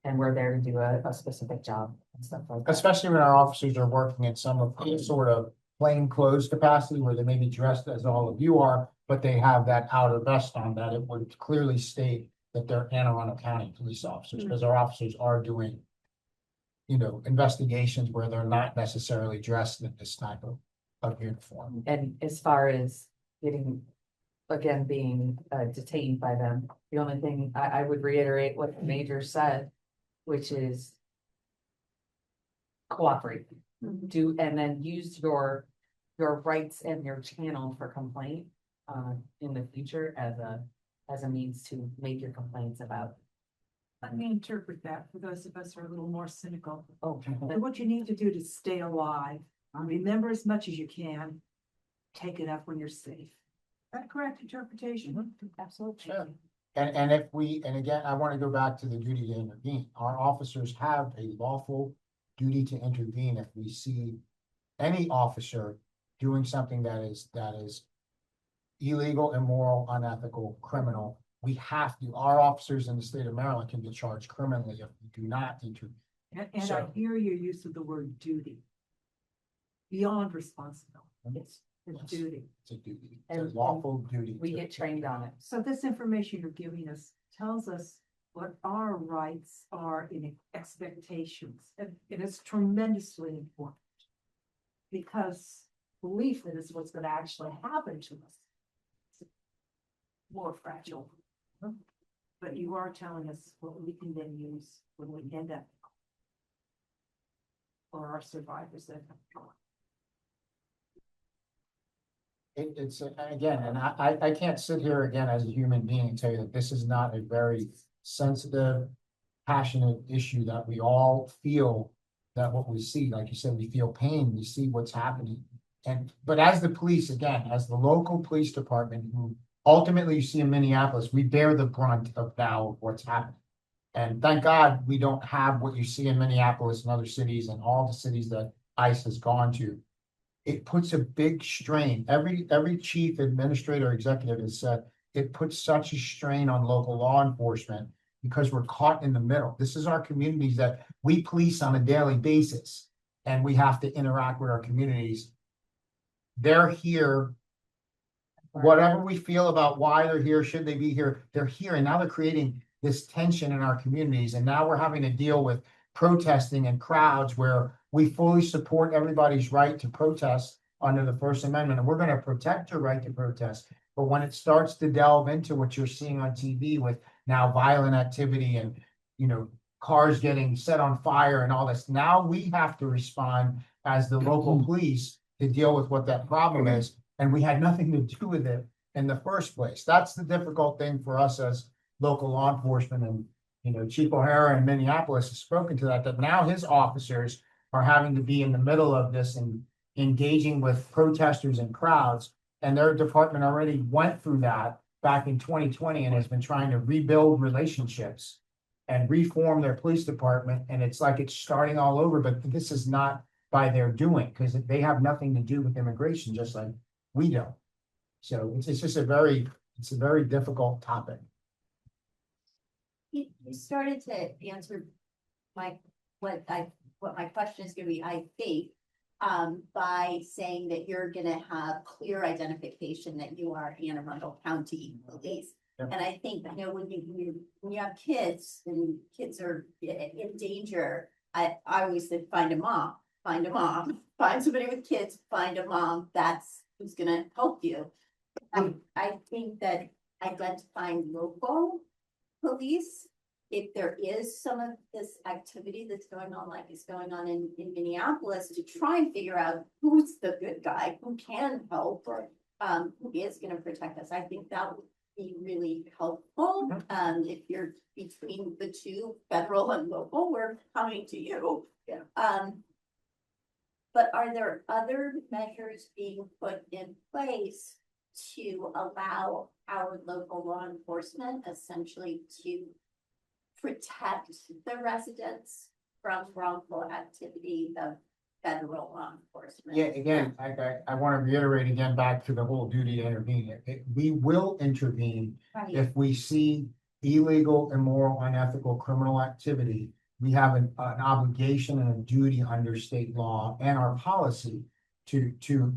and we're there to do a specific job and stuff like that. Especially when our officers are working in some sort of plain clothes capacity where they may be dressed as all of you are, but they have that outer vest on, that it would clearly state that they're Anne Arundel County police officers, because our officers are doing, investigations where they're not necessarily dressed in this type of uniform. And as far as getting, again, being detained by them, the only thing I would reiterate what the major said, which is cooperate, do, and then use your rights and your channel for complaint in the future as a means to make your complaints about. Let me interpret that for those of us who are a little more cynical. Oh, And what you need to do to stay alive, remember as much as you can, take it up when you're safe. Is that a correct interpretation? absolutely. Sure. And again, I want to go back to the duty to intervene. Our officers have a lawful duty to intervene if we see any officer doing something that is illegal, immoral, unethical, criminal. We have to, our officers in the state of Maryland can be charged criminally if we do not intervene. And I So- hear your use of the word duty. Beyond responsibility, it's Yes. duty. It's a duty, And- it's a lawful duty. We to- get trained on it. So this information you're giving us tells us what our rights are in expectations, and it is tremendously important. Because belief that is what's gonna actually happen to us. is More fragile. But you are telling us what we can then use when we end up. For our survivors that have gone. It's, again, and I can't sit here again as a human being and tell you that this is not a very sensitive, passionate issue that we all feel, that what we see, like you said, we feel pain, we see what's happening. But as the police, again, as the local police department, who ultimately you see in Minneapolis, we bear the brunt of now what's happening. And thank God we don't have what you see in Minneapolis and other cities and all the cities that ICE has gone to. It puts a big strain. Every chief, administrator, executive has said it puts such a strain on local law enforcement because we're caught in the middle. This is our communities that we police on a daily basis, and we have to interact with our communities. They're here. Whatever we feel about why they're here, should they be here, they're here, and now they're creating this tension in our communities, and now we're having to deal with protesting and crowds where we fully support everybody's right to protest under the First Amendment, and we're going to protect your right to protest. But when it starts to delve into what you're seeing on TV with now violent activity and, cars getting set on fire and all this, now we have to respond as the local police to deal with what that problem is. And we had nothing to do with it in the first place. That's the difficult thing for us as local law enforcement. And, Chief O'Hara in Minneapolis has spoken to that now his officers are having to be in the middle of this and engaging with protesters and crowds. And their department already went through that back in 2020 and has been trying to rebuild relationships and reform their police department. And it's like it's starting all over, but this is not by their doing, because they have nothing to do with immigration, just like we don't. So it's just a very difficult topic. You started to answer what my question is gonna be, I think, by saying that you're gonna have clear identification that you are Anne Arundel County Police. Yep. And I think, when you have kids and kids are in danger, I always said, find a mom, find somebody with kids, find a mom, that's who's gonna help you. I think that identifying local police, if there is some of this activity that's going on, like is going on in Minneapolis, to try and figure out who's the good guy, who can help, or who is gonna protect us. I think that would be really helpful. If you're between the two, federal and local, we're coming to you. Yeah. But are there other measures being put in place to allow our local law enforcement essentially to protect the residents from wrongful activity of federal law enforcement? Yeah, again, I want to reiterate again back to the whole duty to intervene. We will intervene Right. if we see illegal, immoral, unethical criminal activity. We have an obligation and a duty under state law and our policy to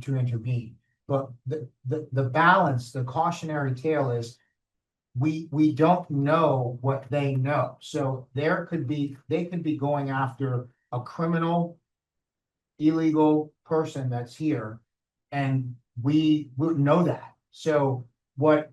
intervene. But the balance, the cautionary tale is we don't know what they know. So they could be going after a criminal, illegal person that's here, and we wouldn't know that. So what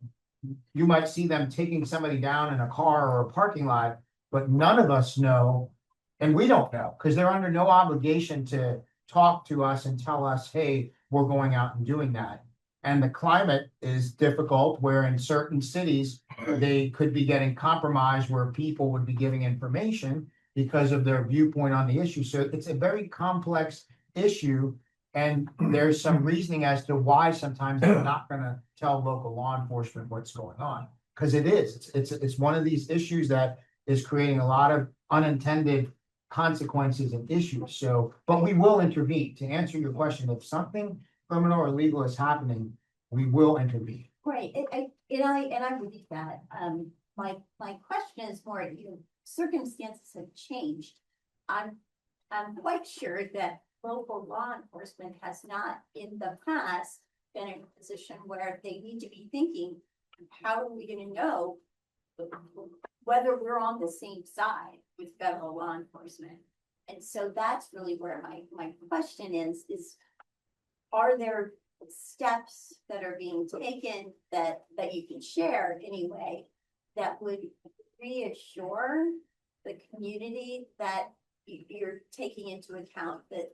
you might see them taking somebody down in a car or a parking lot, but none of us know, and we don't know, because they're under no obligation to talk to us and tell us, hey, we're going out and doing that. And the climate is difficult, where in certain cities, they could be getting compromised, where people would be giving information because of their viewpoint on the issue. So it's a very complex issue. And there's some reasoning as to why sometimes they're not going to tell local law enforcement what's going on. Because it's one of these issues that is creating a lot of unintended consequences and issues. So, but we will intervene. To answer your question, if something criminal or illegal is happening, we will intervene. Right, and I believe that, my question is more, circumstances have changed. I'm quite sure that local law enforcement has not in the past been in a position where they need to be thinking, how are we gonna know whether we're on the same side with federal law enforcement? And so that's really where my question is are there steps that are being taken that you can share anyway that would reassure the community that you're taking into account that,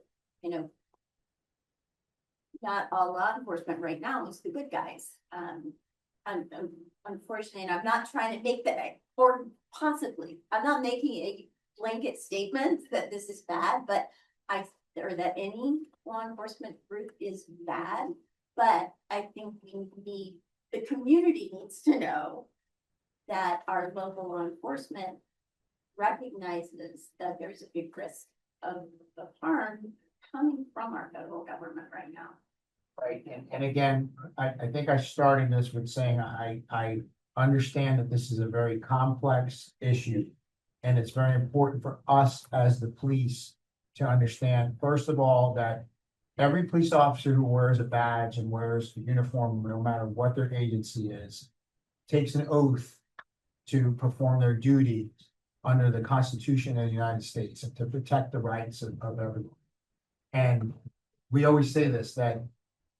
not all law enforcement right now is the good guys. Unfortunately, and I'm not trying to make that, or possibly, I'm not making a blanket statement that this is bad, but or that any law enforcement group is bad, but I think the community needs to know that our local law enforcement recognizes that there's a big risk of harm coming from our federal government right now. Right, and again, I think I started this with saying I understand that this is a very complex issue. And it's very important for us as the police to understand, first of all, that every police officer who wears a badge and wears a uniform, no matter what their agency is, takes an oath to perform their duty under the Constitution of the United States and to protect the rights of everyone. And we always say this, that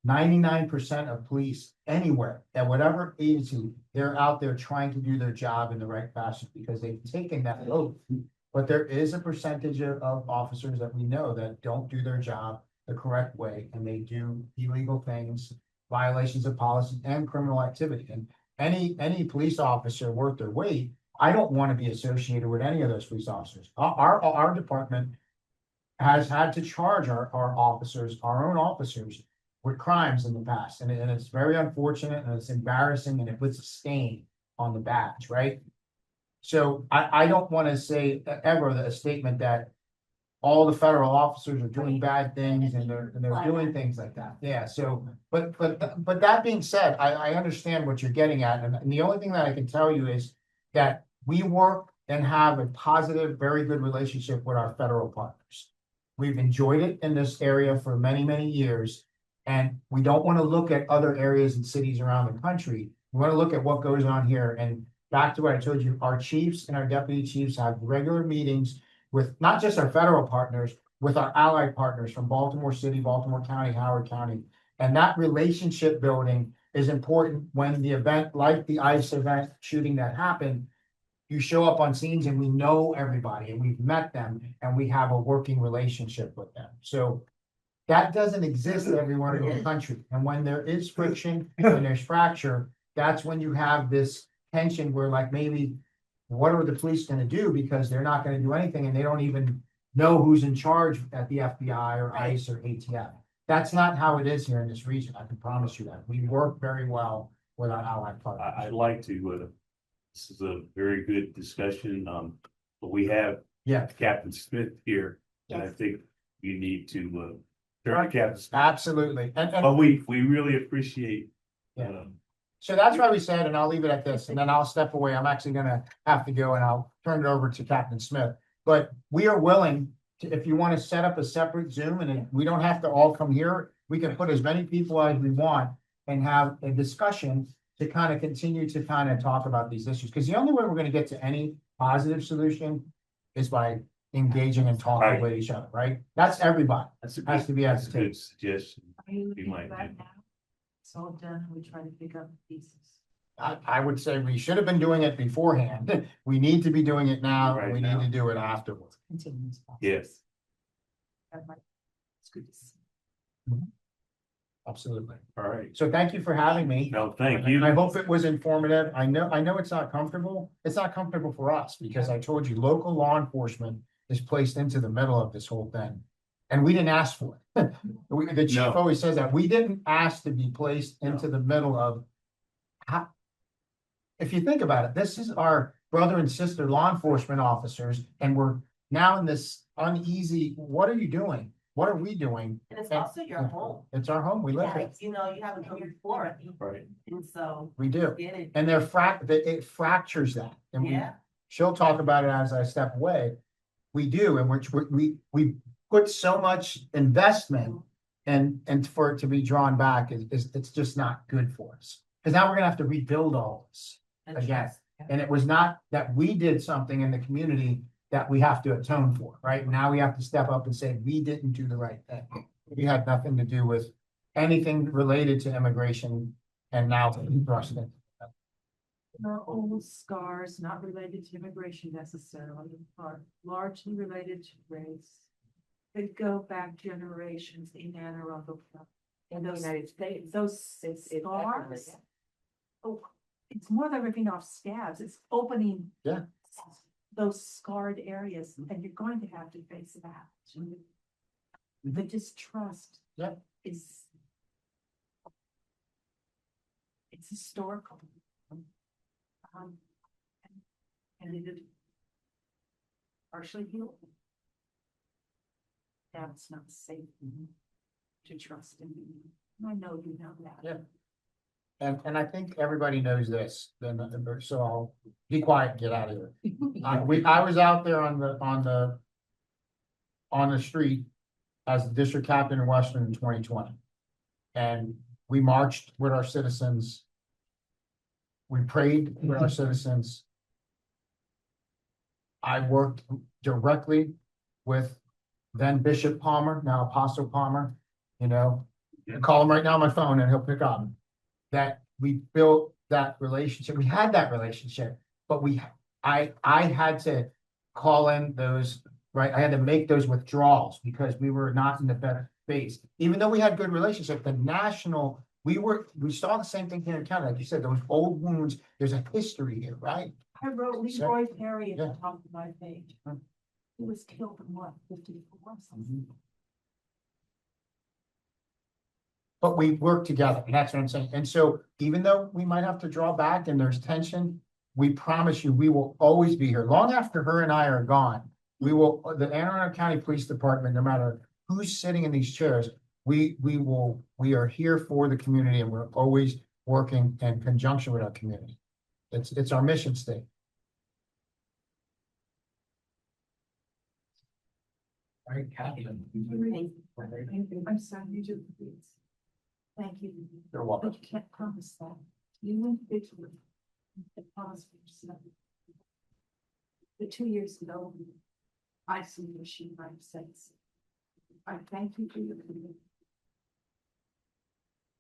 99% of police anywhere, at whatever agency, they're out there trying to do their job in the right fashion because they've taken that oath. But there is a percentage of officers that we know that don't do their job the correct way, and they do illegal things, violations of policy and criminal activity. And any police officer worth their weight, I don't want to be associated with any of those police officers. Our department has had to charge our officers, our own officers, with crimes in the past, and it's very unfortunate, and it's embarrassing, and it puts a stain on the badge, right? So I don't want to say ever a statement that all the federal officers are doing bad things and they're doing things like that. Yeah, so, but that being said, I understand what you're getting at, and the only thing that I can tell you is that we work and have a positive, very good relationship with our federal partners. We've enjoyed it in this area for many, many years. And we don't want to look at other areas and cities around the country. We want to look at what goes on here. And back to what I told you, our chiefs and our deputy chiefs have regular meetings with not just our federal partners, with our allied partners from Baltimore City, Baltimore County, Howard County. And that relationship building is important when the event, like the ICE event shooting that happened, you show up on scenes and we know everybody and we've met them and we have a working relationship with them. So that doesn't exist everywhere in the country. And when there is friction and there's fracture, that's when you have this tension where, like, maybe what are the police going to do, because they're not going to do anything and they don't even know who's in charge at the FBI or ICE or ATF. That's not how it is here in this region. I can promise you that. We work very well with our allied partners. I'd like to, this is a very good discussion, but we have Captain Smith here, and I think you need to turn to Captain Smith. Absolutely. But we really appreciate. So that's why we said, and I'll leave it at this, and then I'll step away. I'm actually gonna have to go and I'll turn it over to Captain Smith. But we are willing to, if you want to set up a separate Zoom, and we don't have to all come here, we can put as many people as we want and have a discussion to kind of continue to kind of talk about these issues. Because the only way we're going to get to any positive solution is by engaging and talking with each other, right? That's everybody. That's a Has to be at the table. good suggestion. Are you looking might at that do. now? It's all done, we try to pick up the pieces. I would say we should have been doing it beforehand. We need to be doing it now, and Right we now. need to do it afterwards. Continuous. process. Yes. It's good to see. Absolutely. All right. So thank you for having me. No, thank you. And I hope it was informative. I know it's not comfortable. It's not comfortable for us because I told you, local law enforcement is placed into the middle of this whole thing. And we didn't ask for it. The chief No. always says that. We didn't ask to be placed into the middle of. If you think about it, this is our brother and sister law enforcement officers, and we're now in this uneasy, what are you doing? what are we doing? And it's also your home. It's our home, we live Yeah, here, You know, you haven't come here before, Right. and so we do. get it. And it fractures that, and Yeah. she'll talk about it as I step away. We do, and we put so much investment and for it to be drawn back it's just not good for us. Cause now we're gonna have to rebuild all this. And Again. trust. And it was not that we did something in the community that we have to atone for, right? Now we have to step up and say, we didn't do the right thing. We had nothing to do with anything related to immigration and now thrust it. Our old scars not related to immigration necessarily, are largely related to race. They go back generations in Anne Arundel. In the United States. Those It's scars. Oh, it's more than ripping off scabs, it's opening. Yeah. Those scarred areas, and you're going to have to face that. The distrust. Yeah. Is. It's historical. And it is. Partially healed. Now it's not safe. To trust in me. I know you know that. Yeah. And I think everybody knows this, then, so I'll be quiet and get out of here. I was out there on the street as the district captain in Western in 2020. And we marched with our citizens. We prayed with our citizens. I worked directly with then Bishop Palmer, now Apostle Palmer, you know, call him right now on my phone and he'll pick up. That we built that relationship. We had that relationship, but I had to call in those, right? I had to make those withdrawals because we were not in the better space. Even though we had good relationship, the national, we saw the same thing here in Canada. Like you said, those old wounds, there's a history here, right? I wrote So- Leroy Perry at Yeah. the top of my page. Hmm. He was killed in what, 54 something? But we work together, and that's what I'm saying. And so even though we might have to draw back and there's tension, we promise you, we will always be here. Long after her and I are gone, the Anne Arundel County Police Department, no matter who's sitting in these chairs, we are here for the community and we're always working in conjunction with our community. It's our mission statement. All right, Capt. I'm sorry, you do please. Thank you. You're welcome. But you can't promise that. You individually. can promise for yourself. The 2 years ago, I see your sheet right since. I thank you for your commitment.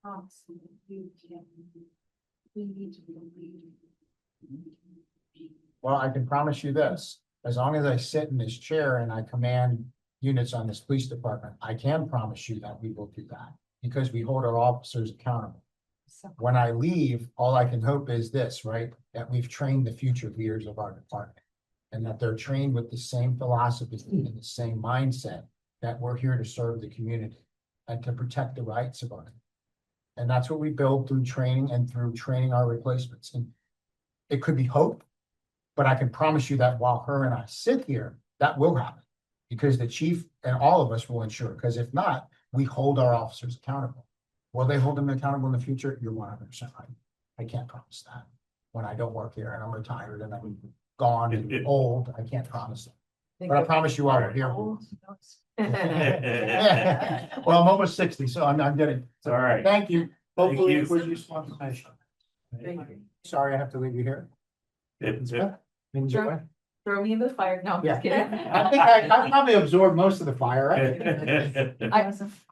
Promise me you can. We need to believe. Well, I can promise you this, as long as I sit in this chair and I command units on this police department, I can promise you that we will do that. Because we hold our officers accountable. When I leave, all I can hope is this, right? That we've trained the future leaders of our department. And that they're trained with the same philosophy and the same mindset that we're here to serve the community and to protect the rights of our. And that's what we build through training and through training our replacements. And it could be hope, but I can promise you that while her and I sit here, that will happen. Because the chief and all of us will ensure, because if not, we hold our officers accountable. Will they hold them accountable in the future? You're 100% right. I can't promise that. When I don't work here and I'm retired and I'm gone and old, I can't promise that. But I promise you I will hear. Well, I'm almost 60, so I'm getting. All right. Thank you. Hopefully you. it was useful information. Sorry, I have to leave you here. Enjoy. Throw me into the fire. No, I'm Yeah. just kidding. I think I probably absorbed most of the fire, right?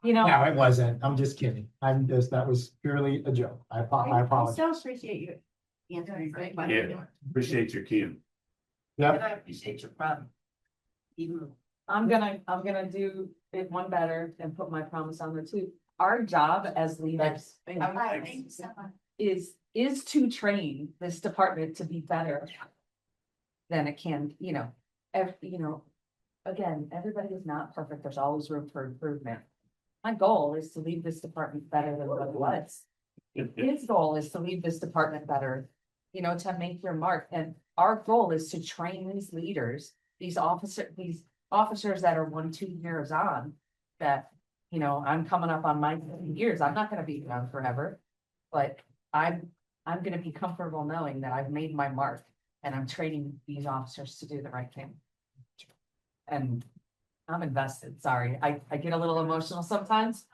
You know, No, it wasn't. I'm just kidding. That was purely a joke. I apologize. still appreciate you answering great Yeah, questions. appreciate your key. And Yep. I appreciate your problem. Even I'm gonna do it one better and put my promise on there too. Our job as leaders Thank you so much. is to train this department to be better than it can, again, everybody is not perfect. There's always room for improvement. My goal is to leave this department better than what it was. His goal is to leave this department better, to make your mark. And our goal is to train these leaders, these officers that are 1-2 years on, that, you know, I'm coming up on my years, I'm not gonna be around forever. But I'm gonna be comfortable knowing that I've made my mark and I'm training these officers to do the right thing. And I'm invested, sorry, I get a little emotional sometimes.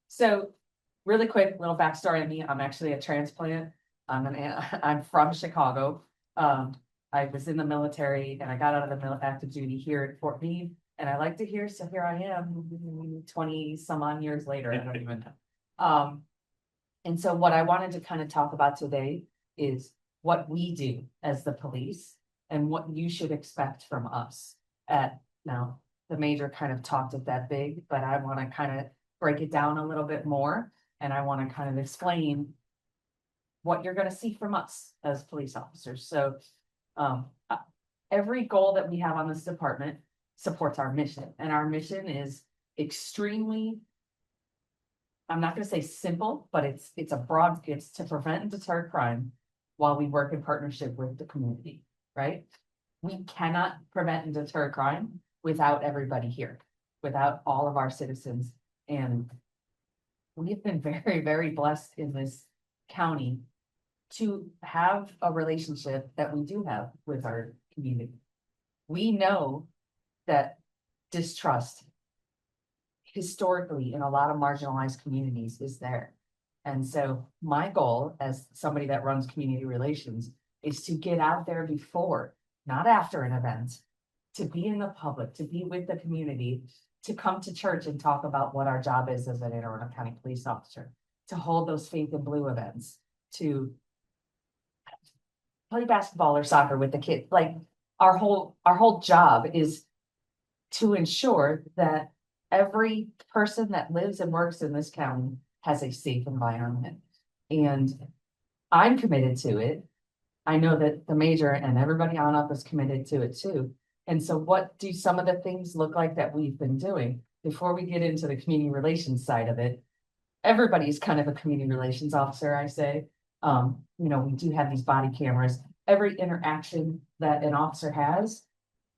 So really quick, little backstory on me, I'm actually a transplant. I'm from Chicago. I was in the military and I got out of the active duty here at Fort Meade. And I like to hear, so here I am, 20 some odd years later, I don't even know. And so what I wanted to kind of talk about today is what we do as the police and what you should expect from us. Now, the major kind of talked it that big, but I want to kind of break it down a little bit more. And I want to kind of explain what you're going to see from us as police officers. So every goal that we have on this department supports our mission. And our mission is extremely, I'm not going to say simple, but it's to prevent and deter crime while we work in partnership with the community, right? We cannot prevent and deter crime without everybody here, without all of our citizens. And we've been very, very blessed in this county to have a relationship that we do have with our community. We know that distrust historically in a lot of marginalized communities is there. And so my goal as somebody that runs community relations is to get out there before, not after an event, to be in the public, to be with the community, to come to church and talk about what our job is as an Anne Arundel County police officer, to hold those Faith in Blue events, to play basketball or soccer with the kids. Like our whole job is to ensure that every person that lives and works in this county has a safe environment. And I'm committed to it. I know that the major and everybody on up is committed to it too. And so what do some of the things look like that we've been doing before we get into the community relations side of it? Everybody's kind of a community relations officer, I say. You know, we do have these body cameras. Every interaction that an officer has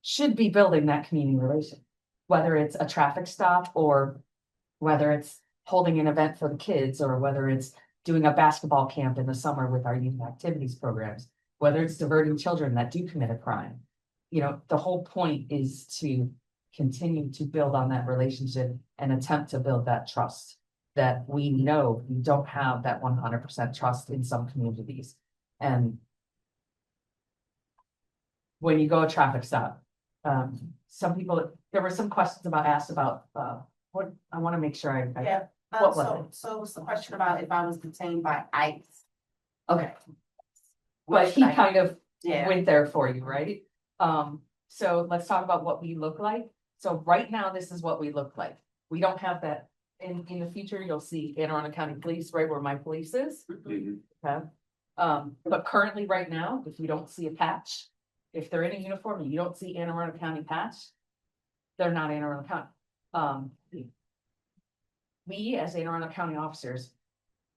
should be building that community relation, whether it's a traffic stop or whether it's holding an event for the kids or whether it's doing a basketball camp in the summer with our youth activities programs, whether it's diverting children that do commit a crime. You know, the whole point is to continue to build on that relationship and attempt to build that trust that we know we don't have that 100% trust in some communities. And when you go a traffic stop, some people, there were some questions asked about what I want to make sure I Yeah. What was it? So it's the question about if I was detained by ICE. okay. what But should he I- kind of Yeah, went there for you, right? So let's talk about what we look like. So right now, this is what we look like. We don't have that. In the future, you'll see Anne Arundel County Police right where my police is. Okay. But currently right now, if you don't see a patch, if they're in a uniform and you don't see Anne Arundel County patch, they're not Anne Arundel County. We as Anne Arundel County officers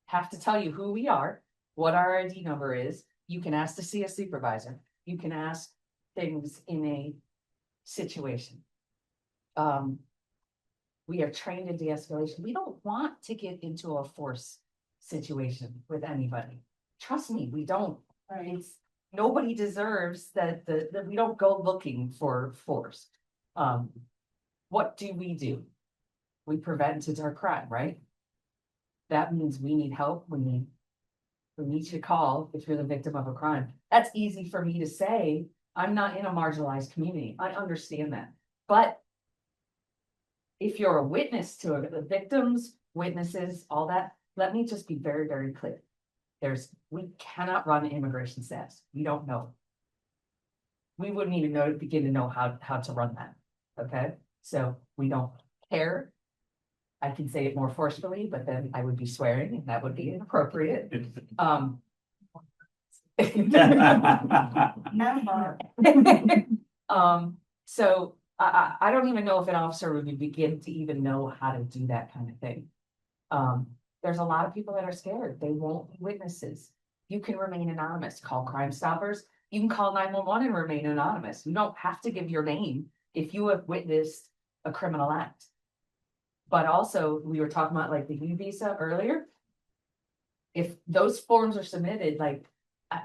have to tell you who we are, what our ID number is. You can ask to see a supervisor. You can ask things in a situation. We are trained in de-escalation. We don't want to get into a force situation with anybody. Trust me, we don't. It's nobody deserves that we don't go looking for force. What do? We prevent and deter crime, right? That means we need help. We need to call if you're the victim of a crime. That's easy for me to say. I'm not in a marginalized community. I understand that. But if you're a witness to it, the victims, witnesses, all that, let me just be very, very clear. We cannot run immigration status. We don't know. We wouldn't even begin to know how to run that. Okay. So we don't care. I can say it more forcefully, but then I would be swearing and that would be inappropriate. So I don't even know if an officer would begin to even know how to do that kind of thing. There's a lot of people that are scared. They won't be witnesses. You can remain anonymous. Call Crime Stoppers. You can call 911 and remain anonymous. You don't have to give your name if you have witnessed a criminal act. But also, we were talking about like the U visa earlier. If those forms are submitted, like,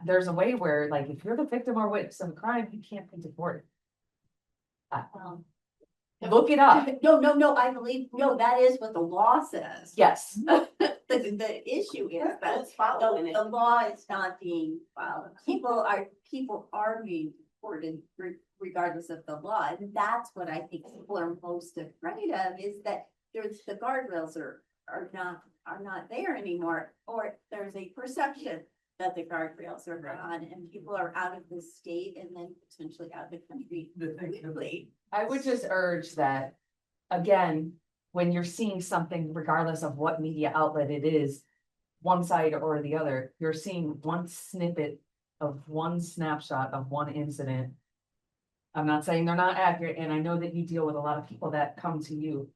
there's a way where, like, if you're the victim or witness of a crime, you can't be deported. Look it up. No, I believe, no, that is what the law says. Yes. The issue is that following it. the law is not being followed. People are being deported regardless of the law. And that's what I think people are most afraid of, is that the guardrails are not there anymore. Or there's a perception that the guardrails are gone and people are out of the state and then potentially out of the country quickly. I would just urge that, again, when you're seeing something, regardless of what media outlet it is, one side or the other, you're seeing one snippet of one snapshot of one incident. I'm not saying they're not accurate, and I know that you deal with a lot of people that come to you.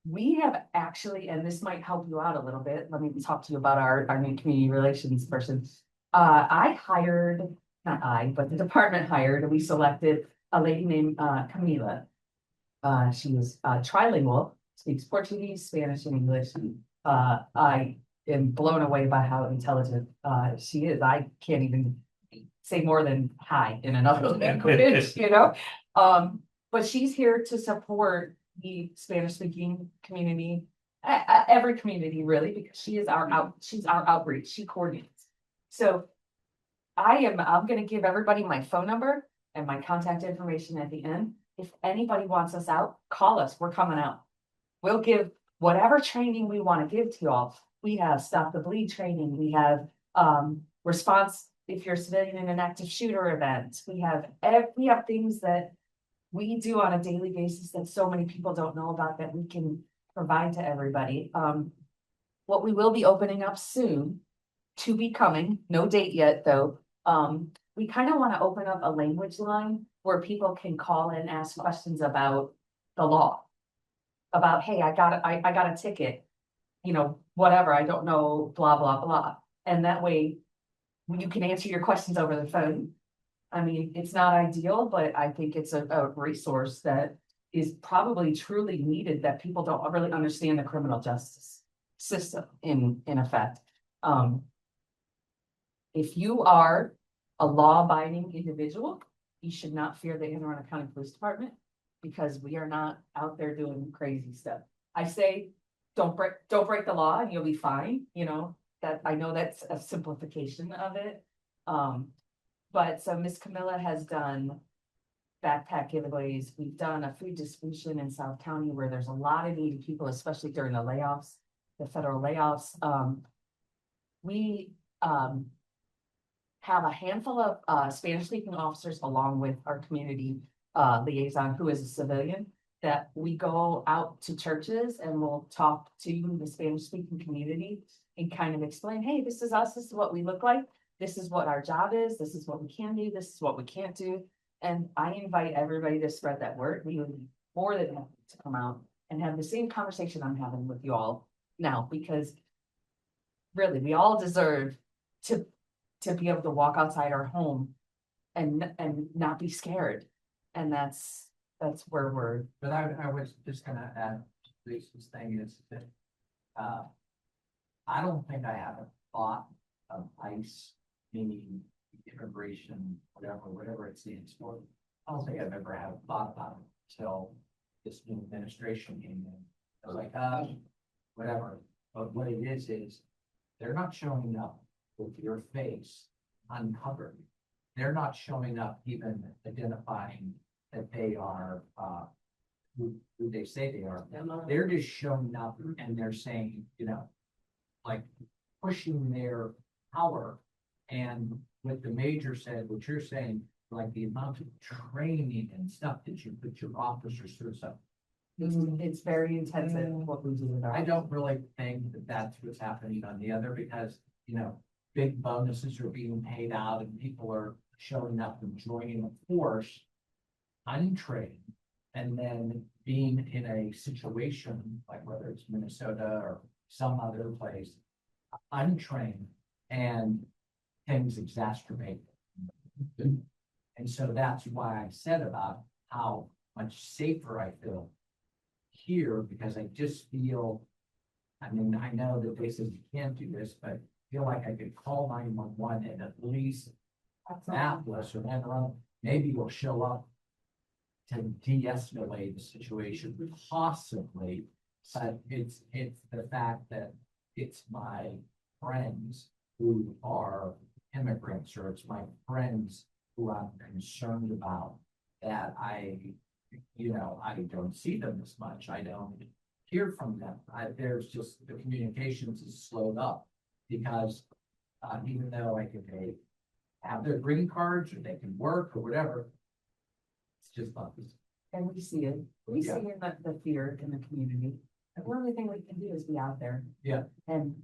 We have actually, and this might help you out a little bit, let me talk to you about our new community relations person. I hired, not I, but the department hired, we selected a lady named Camila. She was trilingual, speaks Portuguese, Spanish, and English. I am blown away by how intelligent she is. I can't even say more than hi in another language, you know? But she's here to support the Spanish-speaking community, every community really, because she's our outreach, she coordinates. So I'm gonna give everybody my phone number and my contact information at the end. If anybody wants us out, call us, we're coming out. We'll give whatever training we want to give to y'all. We have Stop the Bleed training, we have response if you're a civilian in an active shooter event. We have things that we do on a daily basis that so many people don't know about that we can provide to everybody. What we will be opening up soon, to be coming, no date yet though. We kind of want to open up a language line where people can call and ask questions about the law. About, hey, I got a ticket, you know, whatever, I don't know, blah, blah, blah. And that way you can answer your questions over the phone. I mean, it's not ideal, but I think it's a resource that is probably truly needed, that people don't really understand the criminal justice system in effect. If you are a law-abiding individual, you should not fear the Anne Arundel County Police Department, because we are not out there doing crazy stuff. I say, don't break the law and you'll be fine, you know, that I know that's a simplification of it. But so Miss Camilla has done backpack giveaways. We've done a food distribution in South County where there's a lot of needy people, especially during the layoffs, the federal layoffs. We have a handful of Spanish-speaking officers along with our community liaison, who is a civilian, that we go out to churches and we'll talk to the Spanish-speaking community and kind of explain, hey, this is us, this is what we look like. This is what our job is. This is what we can do. This is what we can't do. And I invite everybody to spread that word. We would be more than happy to come out and have the same conversation I'm having with you all now, because really, we all deserve to be able to walk outside our home and not be scared. And that's where we're. But I was just gonna add, Lisa's thing is that, I don't think I have a thought of ICE, meaning immigration, whatever it stands for. I don't think I've ever had a thought about it until this new administration came in. I was like, whatever. But what it is they're not showing up with your face uncovered. They're not showing up even identifying that they are who they say they are. They're just showing up and they're saying, you know, like pushing their power. And what the major said, what you're saying, like the amount of training and stuff that you put your officers through. So It's very intensive what we do with our. I don't really think that that's what's happening on the other, because, you know, big bonuses are being paid out and people are showing up and joining a force untrained, and then being in a situation like whether it's Minnesota or some other place, untrained, and things exacerbate. And so that's why I said about how much safer I feel here because I just feel, I mean, I know that they said you can't do this, but I feel like I could call 911 and at least Atlas or Enron, maybe will show up to de-escalate the situation, possibly. But it's the fact that it's my friends who are immigrants, or it's my friends who I'm concerned about, that I don't see them as much. I don't hear from them. There's just, the communications is slowed up because even though I can have their green cards or they can work or whatever, it's just not this. And we see it, we see Yeah. in the fear in the community. And the only thing we can do is be out there. Yeah. And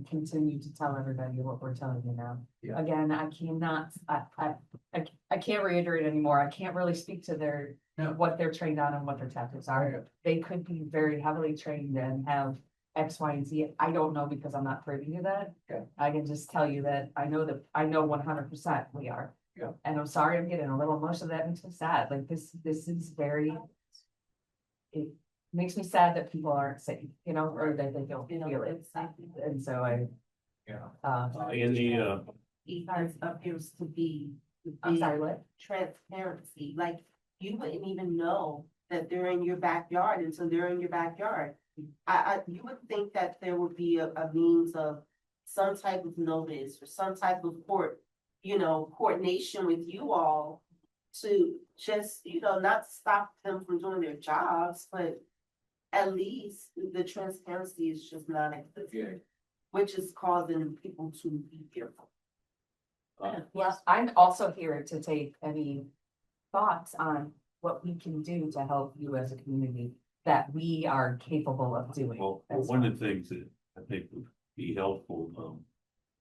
continue to tell everybody what we're telling you now. Yeah. Again, I cannot, I can't reiterate anymore. I can't really speak to their, No. what they're trained on and what their tactics are. They could be very heavily trained and have X, Y, and Z. I don't know because I'm not privy to that. Okay. I can just tell you that I know 100% we are. Yeah. And I'm sorry, I'm getting a little emotional. That makes me sad. Like this is very, it makes me sad that people aren't safe, or that they don't feel it. And so In the, Ethos appears to be. I'm sorry, what? Transparency, like you wouldn't even know that they're in your backyard until they're in your backyard. You would think that there would be a means of some type of notice or some type of coordination with you all to just, not stop them from doing their jobs, but at least the transparency is just not existent, which is causing people to be fearful. Yes, I'm also here to take any thoughts on what we can do to help you as a community that we are capable of doing. well, as one well. of the things that I think would be helpful,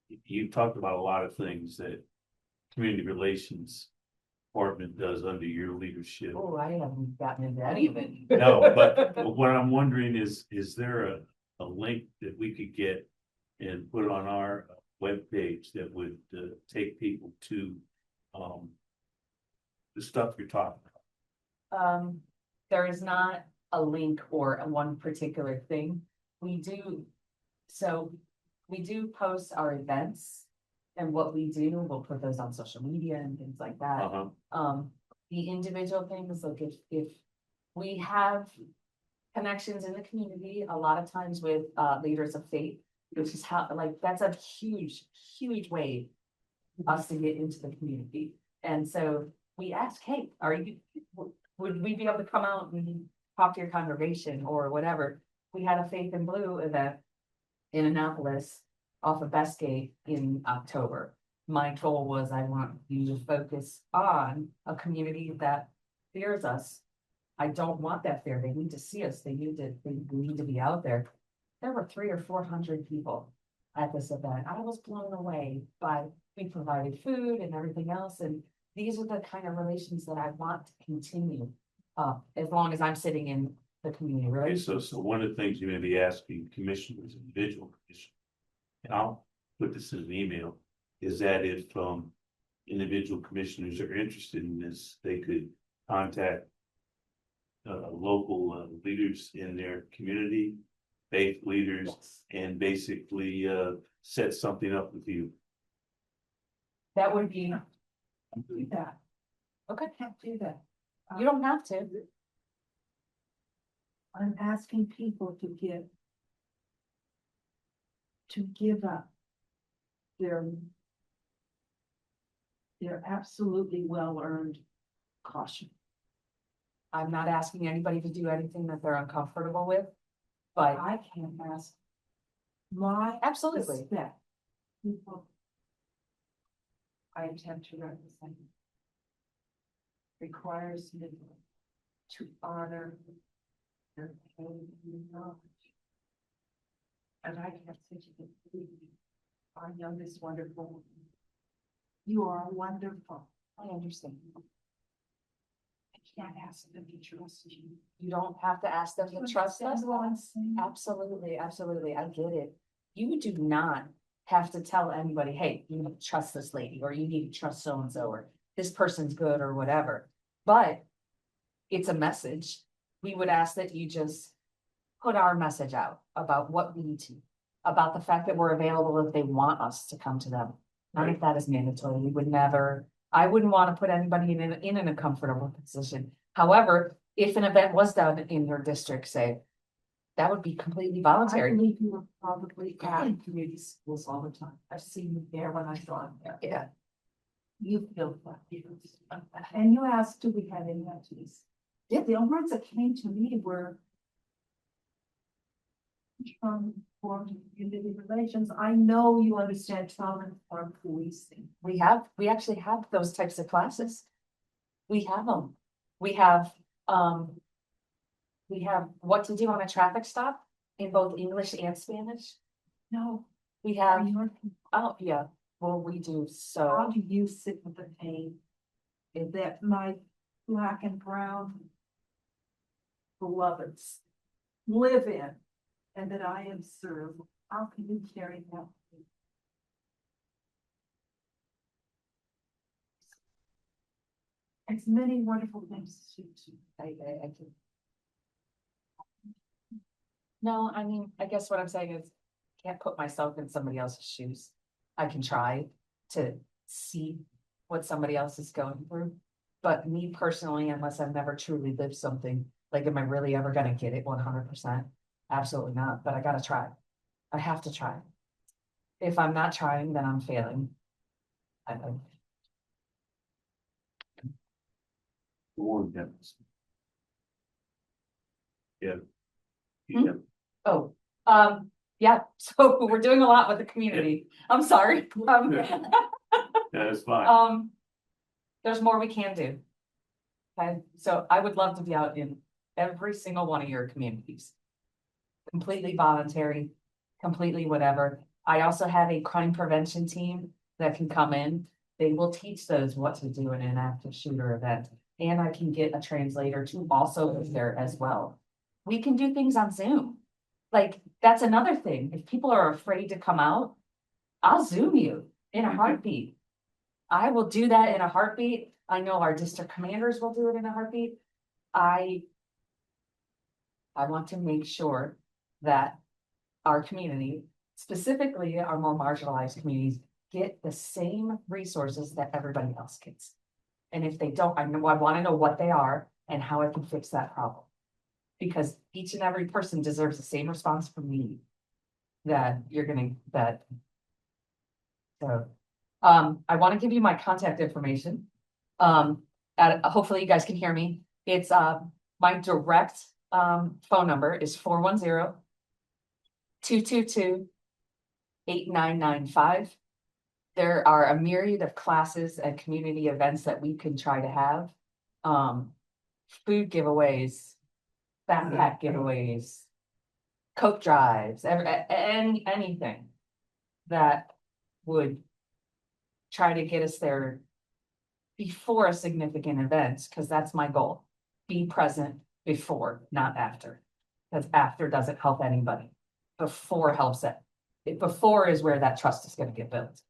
you talked about a lot of things that community relations department does under your leadership. Oh, I haven't gotten into any of it. No, but what I'm wondering is there a link that we could get and put on our webpage that would take people to the stuff you're talking about? There is not a link or a one particular thing. We do post our events and what we do. We'll put those on social media and things like that. Uh-huh. The individual things, like if we have connections in the community, a lot of times with leaders of faith, which is how, like, that's a huge way us to get into the community. And so we ask, hey, would we be able to come out and talk to your congregation or whatever? We had a Faith in Blue event in Annapolis off of Bestgate in October. My goal was I want you to focus on a community that fears us. I don't want that fear. They need to see us. They need to be out there. There were 300 or 400 people at this event. I was blown away by, we provided food and everything else. And these are the kind of relations that I want to continue as long as I'm sitting in the community, Okay, right? so one of the things you may be asking commissioners, individual commissioners, and I'll put this in an email, is that if individual commissioners are interested in this, they could contact local leaders in their community, faith leaders, and basically set something up with you. That would be, Do that. okay, Can't do that. you don't have to. I'm asking people to give up their absolutely well-earned caution. I'm not asking anybody to do anything that they're uncomfortable with, but I can't ask my absolutely. respect. People I attempt to represent requires me to honor their pain and knowledge. And I have such a belief, our youngest wonderful woman. You are wonderful. I understand. I can't ask them to trust you. You don't have to ask them to trust us. Understand what I'm saying? Absolutely, absolutely. I get it. You do not have to tell anybody, hey, you need to trust this lady, or you need to trust so-and-so, or this person's good or whatever. But it's a message we would ask that you just put our message out about what we need to, about the fact that we're available if they want us to come to them. Not if that is mandatory. We would never, I wouldn't want to put anybody in an uncomfortable position. However, if an event was done in your district, say, that would be completely I voluntary. believe you were probably at community schools all the time. I've seen you there when I saw them there. Yeah. You feel that, and you asked, do we have any activities? Yeah, the only ones that came to me were trauma-informed community relations. I know you understand trauma-informed policing. We actually have those types of classes. We have them. We have what to do on a traffic stop in both English and Spanish. No, We are have, you, oh, yeah, well, we do, how so, do you sit with the pain that my black and brown beloveds live in and that I am served? How can you carry that? It's many wonderful things to do. I can. No, I mean, I guess what I'm saying is, can't put myself in somebody else's shoes. I can try to see what somebody else is going through. But me personally, unless I've never truly lived something, like, am I really ever gonna get it 100%? Absolutely not, but I gotta try. I have to try. If I'm not trying, then I'm failing. I Or that. Yeah. Hmm? Yeah, Oh, yeah, so we're doing a lot with the community. I'm sorry. that's fine. There's more we can do. Okay, so I would love to be out in every single one of your communities. Completely voluntary, completely whatever. I also have a crime prevention team that can come in. They will teach those what to do in an active shooter event. And I can get a translator to also be there as well. We can do things on Zoom. Like, that's another thing. If people are afraid to come out, I'll Zoom you in a heartbeat. I will do that in a heartbeat. I know our district commanders will do it in a heartbeat. I want to make sure that our community, specifically our more marginalized communities, get the same resources that everybody else gets. And if they don't, I want to know what they are and how I can fix that problem. Because each and every person deserves the same response from me that you're gonna, so, I want to give you my contact information. Hopefully you guys can hear me. It's, my direct, phone number is 410-222-8995. There are a myriad of classes and community events that we can try to have. Food giveaways, backpack giveaways, coat drives, anything that would try to get us there before a significant event, because that's my goal. Be present before, not after, because after doesn't help anybody. Before helps it. Before is where that trust is going to get built.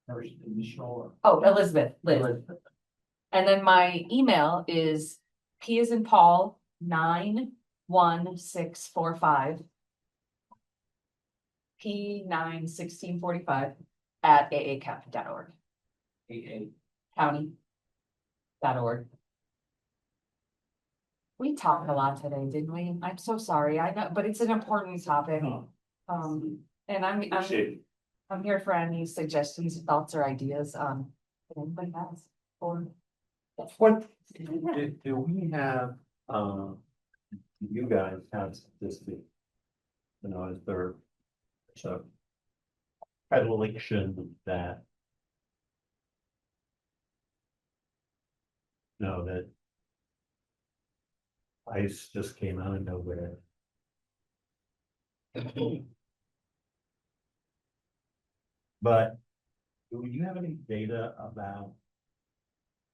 First initial. Oh, Elizabeth, Liz. And then my email is P as in Paul 91645 P91645 at AACo.org. AA. County.org. We talked a lot today, didn't we? I'm so sorry. I know, but it's an important topic. And Appreciate it. I'm here for any suggestions, thoughts, or ideas. That anybody has or. What, do we have, you guys have statistics? You know, is there, so. Predilection that. No, that. ICE just came out of nowhere. But, do you have any data about?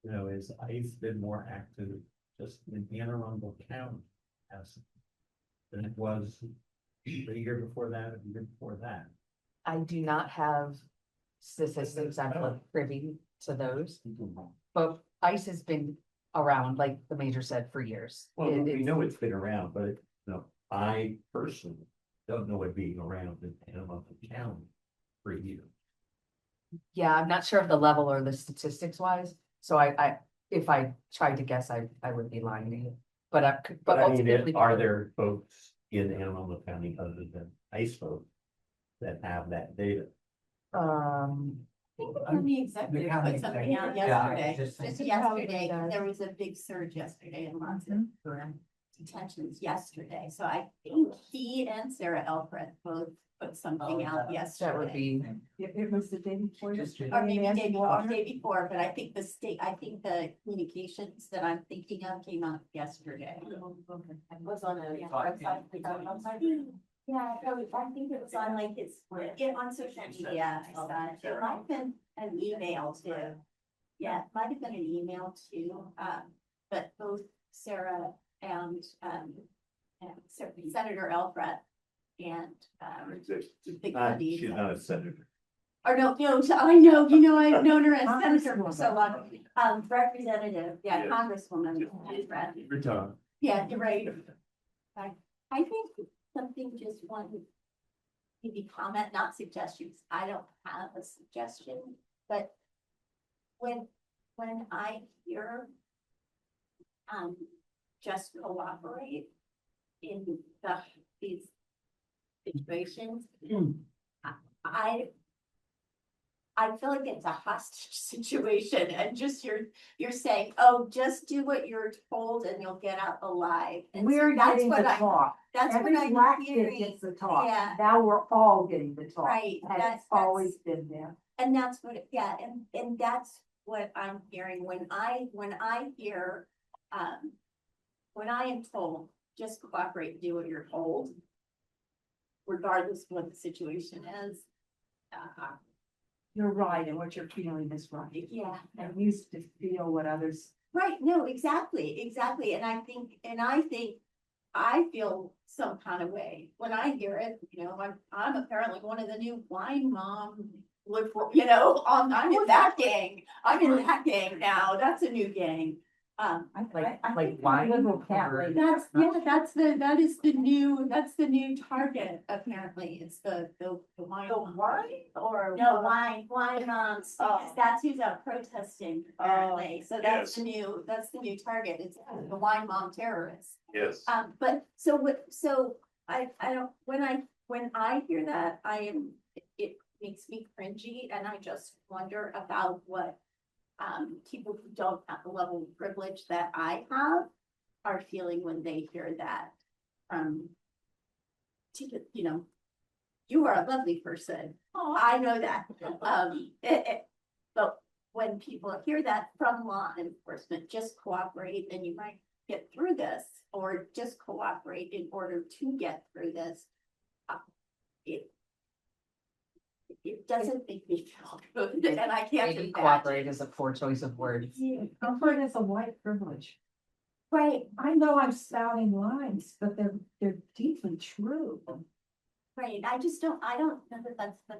You know, is ICE been more active just in Arundel County as than it was the year before that or the year before that? I do not have statistics. I'm not privy to those, but ICE has been around, like the major said, for years. Well, It- we it's- know it's been around, but I personally don't know it being around in Panama County for years. Yeah, I'm not sure of the level or the statistics wise, so if I tried to guess, I would be lying to you. But But I mean, ultimately. are there folks in Anne Arundel County other than ICE folks that have that data? The executive county put something out executive. Yeah, yesterday, just- just It probably yesterday, does. there was a big surge yesterday in lots of detentions yesterday, so I think he and Sarah Elfred both put something out That would yesterday. be, It was the day before. Or maybe day before, but I think the state, I think the communications that I'm thinking of came out yesterday. Was on a Yeah. website. Yeah, I think it was on like on social media, I saw it. It might have been an email too. Yeah, it might have been an email too, but both Sarah and Senator Elfred and the committee. She's not a senator. Or no, I know, I've known her as senator for so long, representative, yeah, Yeah. Congresswoman. Elfred. Retired. Yeah, you're right. I think something just one, maybe comment, not suggestions. I don't have a suggestion, but when I hear just cooperate in these situations, I feel like it's a hostage situation and just you're saying, oh, just do what you're told and you'll get out alive. And so We're that's getting the what talk. That's what Every I'm black kid hearing. gets the talk. Yeah. Now we're all getting the talk. Right, And that's it's always been there. And that's what, and that's what I'm hearing when I hear, when I am told, just cooperate, and do what you're told. Regardless of what the situation is. You're right, and what you're feeling is right. Yeah. And you used to feel what others. Right, no, exactly, and I think I feel some kind of way when I hear it, I'm apparently one of the new wine mom. I'm in that gang now, that's a new gang. like wine. or- That's the new target, apparently, it's the wine. The wine or? No, wine moms, because that's who's out protesting apparently, so that's the new target, it's the wine mom terrorists. Yes. But I don't, when I hear that, it makes me cringy, and I just wonder about what people who don't have the level of privilege that I have are feeling when they hear that. You are a lovely person. I know that. But when people hear that from law enforcement, just cooperate and you might get through this, or just cooperate in order to get through this. It doesn't make me feel good, and I can't Maybe imagine. cooperate is a poor choice of words. Comfort is a white privilege. Right, I know I'm spouting lines, but they're deeply true. right, I don't know that that's the.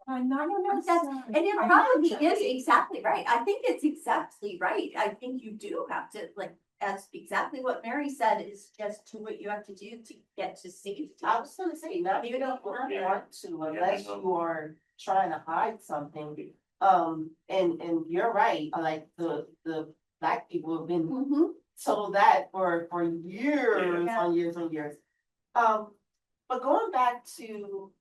I'm not. I don't know if that's, and it probably is exactly right. I think it's exactly right. I think you do have to, as exactly what Mary said, is just do what you have to do to get to safety. I was gonna say, now you don't want to unless you are trying to hide something. And you're right, like the black people have been Mhm. told that for years Yeah. on years and years. But going back to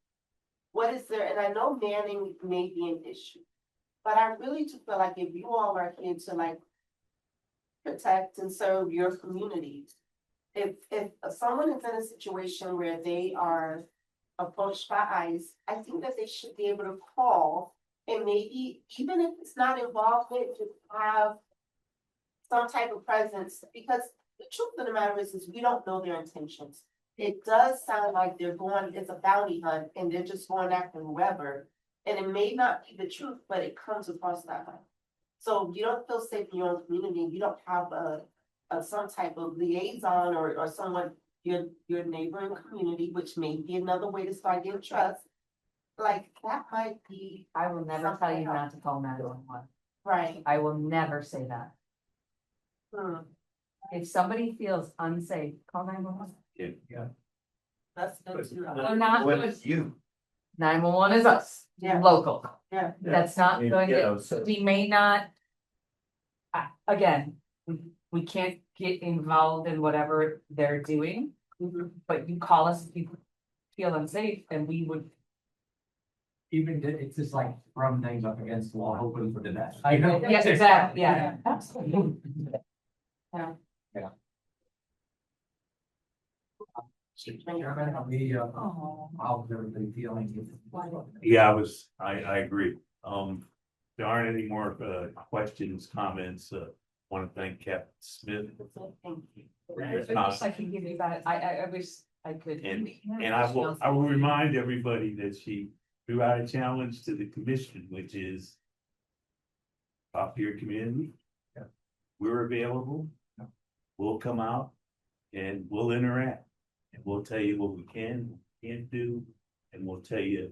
what is there, and I know manning may be an issue, but I really do feel like if you all are here to protect and serve your communities, if someone is in a situation where they are approached by ICE, I think that they should be able to call and maybe, even if it's not involvement, to have some type of presence, because the truth of the matter is we don't know their intentions. It does sound like it's a bounty hunt and they're just going after whoever. And it may not be the truth, but it comes across that way. So you don't feel safe in your own community, you don't have some type of liaison or someone, your neighboring community, which may be another way to start getting trust. That might be I will never tell you not to call 911. right. I will never say that. If somebody feels unsafe, call 911. Yeah. That's good too. We're not, What you? 911 is us, Yeah. local. Yeah. That's not going You to, know, so- we may not. Again, we can't get involved in whatever they're doing, but you call us if you feel unsafe and we would. Even it's just like throwing things up against the wall, hoping for the best. Yes, exactly, yeah, absolutely. How's everybody feeling? Yeah, I agree. There aren't any more, questions, comments, want to thank Capt. Smith. I wish I could give you that, I wish I could. And I will remind everybody that she threw out a challenge to the commission, which is talk to your community. Yeah. We're available. We'll come out and we'll interact. And we'll tell you what we can, can't do, and we'll tell you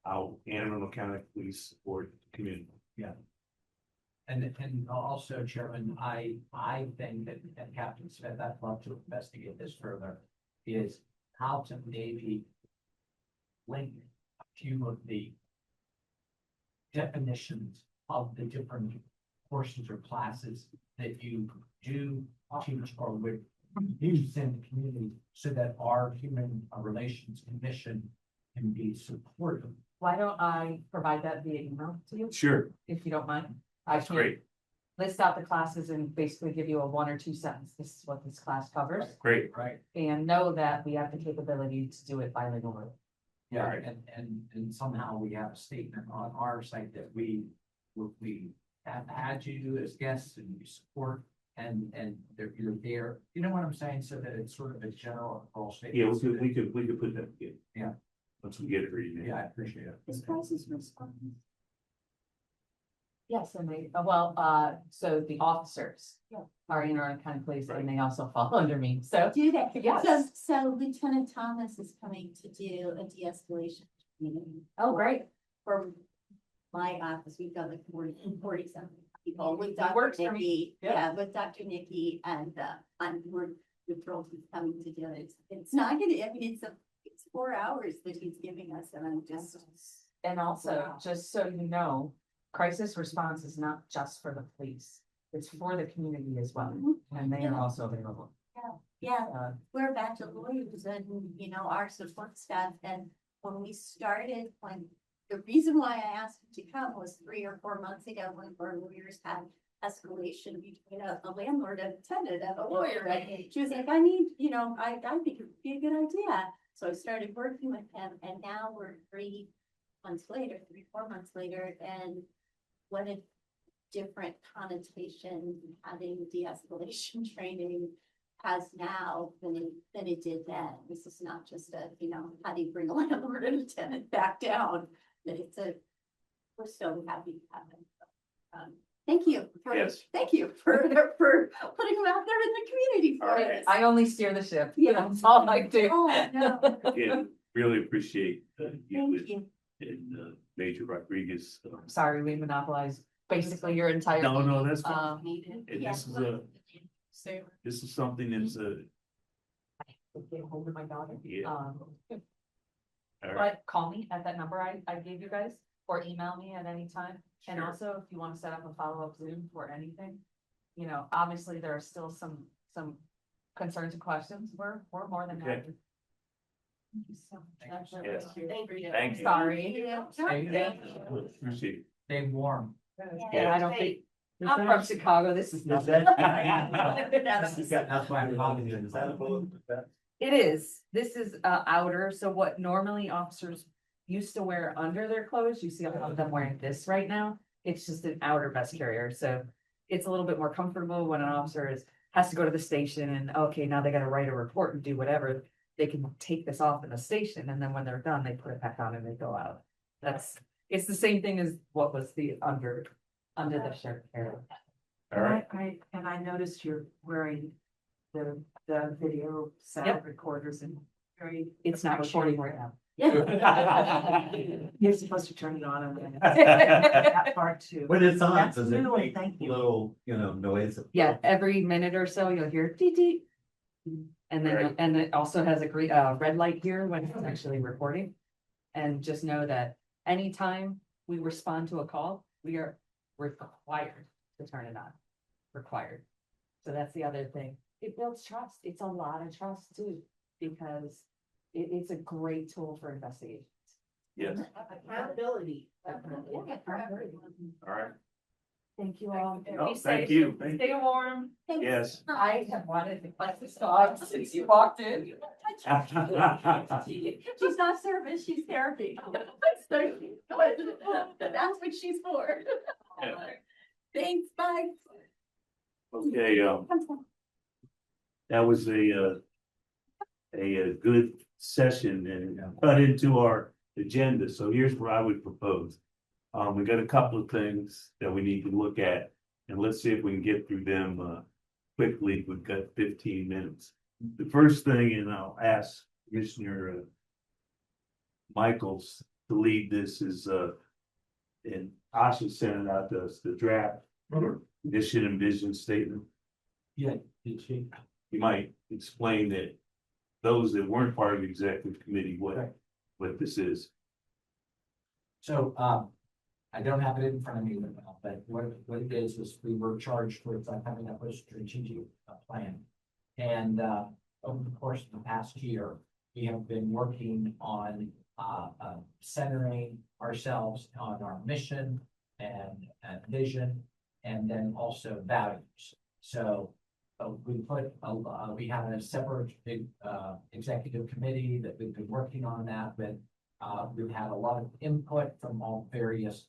how Anne Arundel County Police support the community. And also, Chairman, I think that Captain Smith, I'd love to investigate this further, is how to maybe link a few of the definitions of the different courses or classes that you do teach or would use in the community so that our human relations commission can be supportive. Why don't I provide that via email to you, Sure, if you don't mind? I that's can great, list out the classes and basically give you a 1 or 2 sentence, this is what this class covers. great. Right. And know that we have the capability to do it bilingually. Yeah, and somehow we have a statement on our site that we have had you as guests and we support and you're there. You know what I'm saying? So that it's sort of a general statement. Yeah, we could put that together. Yeah. Once we get it ready. Yeah, I appreciate it. This crisis response. Yes, and they, so the officers. Yeah. Are in our kind of place and they also fall under me, so. Do they? Yes. So Lieutenant Thomas is coming to do a de-escalation training. Oh, great. For my office, we've got like 40 something people with That works Dr. for me. Nikki. Yeah. Yeah, with Dr. Nikki and, we're thrilled he's coming to do it. It's not gonna, I mean, it's 4 hours that he's giving us and I'm just. And also, Wow. just so you know, crisis response is not just for the police. It's for the community as well, and they are also available. Yeah, Uh, we're a batch of lawyers and, our support staff, and when we started, the reason why I asked him to come was 3 or 4 months ago when our lawyers had escalation between a landlord and a tenant and a lawyer, and she was like, I need, I think it would be a good idea. So I started working with him, and now we're 3 months later, 4 months later, and what a different connotation having de-escalation training has now than it did then. This is not just how do you bring a landlord and a tenant back down? That we're so happy to have it. Thank you. Yes. Thank you for putting them out there in the community for us. I only steer the ship. Yeah. That's all I do. Oh, no. Again, really appreciate you Thank you. and Major Rodriguez. Sorry, we monopolized basically your entire. No, that's fine. Um, And Yeah. this is something that's Get hold of my daughter. Yeah. Um, all right. but call me at that number I gave you guys, or email me at any time. And Sure. also, if you want to set up a follow-up Zoom for anything, obviously there are still some concerns and questions. We're more than Okay. happy. Thank you so much. Yes. Thank you. Sorry. Appreciate it. Stay warm. Yeah, I don't think, I'm from Chicago, this is nothing. That's why I'm calling you. Is that a vote? It is, this is outer, so what normally officers used to wear under their clothes, you see a lot of them wearing this right now. It's just an outer vest carrier, so it's a little bit more comfortable when an officer has to go to the station and, okay, now they gotta write a report and do whatever. They can take this off in the station, and then when they're done, they put it back on and they go out. It's the same thing as what was the under the shirt carrier. All right. I noticed you're wearing the video Yep. sound recorders and very. It's not recording right now. You're supposed to turn it on and then that part too. When it's on, That's does it new and make thank you. little, noise? Yeah, every minute or so you'll hear dee dee. And then, Right. and it also has a green, red light here when it's actually recording. And just know that anytime we respond to a call, we are required to turn it on. Required. So that's the other thing. It builds trust. It's a lot of trust too, because it's a great tool for investigations. Yes, Accountability. Yeah, all right. Thank you all. No, thank you. Thank you. Stay warm. Yes. I have wanted the class to stop since you walked in. She's not service, she's therapy. So, that's what she's for. Thanks, bye. Okay, that was a good session and cut into our agenda. So here's what I would propose. We got a couple of things that we need to look at, and let's see if we can get through them quickly. We've got 15 minutes. The first thing, and I'll ask Commissioner Michaels to lead this, is and Asha sent it out to us, the draft mission and vision statement. Yeah, did she? You might explain that those that weren't part of the executive committee, what this is. So, I don't have it in front of me, but what it is we were charged with coming up with a strategic plan. And, over the course of the past year, we have been working on, centering ourselves on our mission and vision, and then also values. So, we have a separate big, executive committee that we've been working on that with. We've had a lot of input from all various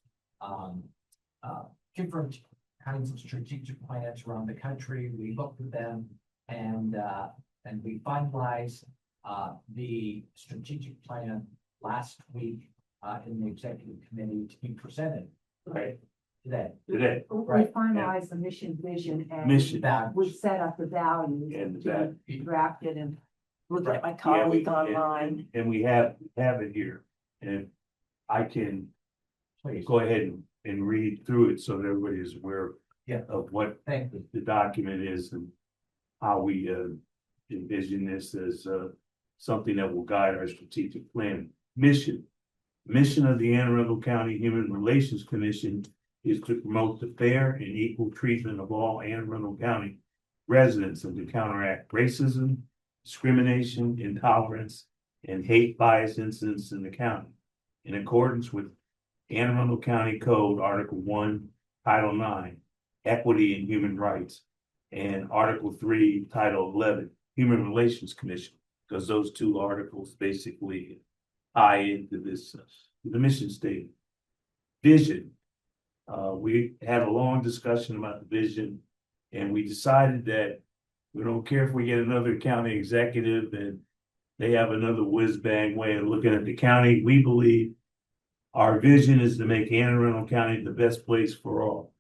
different kinds of strategic plans around the country. We looked at them and we finalized the strategic plan last week in the executive committee to be presented Right. today. Today, We Right. finalized the mission, vision, and mission. we set up the values And to be drafted and look at my Yeah, colleague online. And we have it here, and I can Please. go ahead and read through it so that everybody is aware Yeah. of what Thank you. the document is and how we envision this as something that will guide our strategic plan. Mission of the Anne Arundel County Human Relations Commission is to promote the fair and equal treatment of all Anne Arundel County residents and to counteract racism, discrimination, intolerance, and hate bias incidents in the county. In accordance with Anne Arundel County Code, Article 1, Title 9, Equity and Human Rights, and Article 3, Title 11, Human Relations Commission, because those two articles basically tie into this, the mission statement. Vision. We had a long discussion about the vision, and we decided that we don't care if we get another county executive and they have another whiz-bang way of looking at the county. We believe our vision is to make Anne Arundel County the best place for all.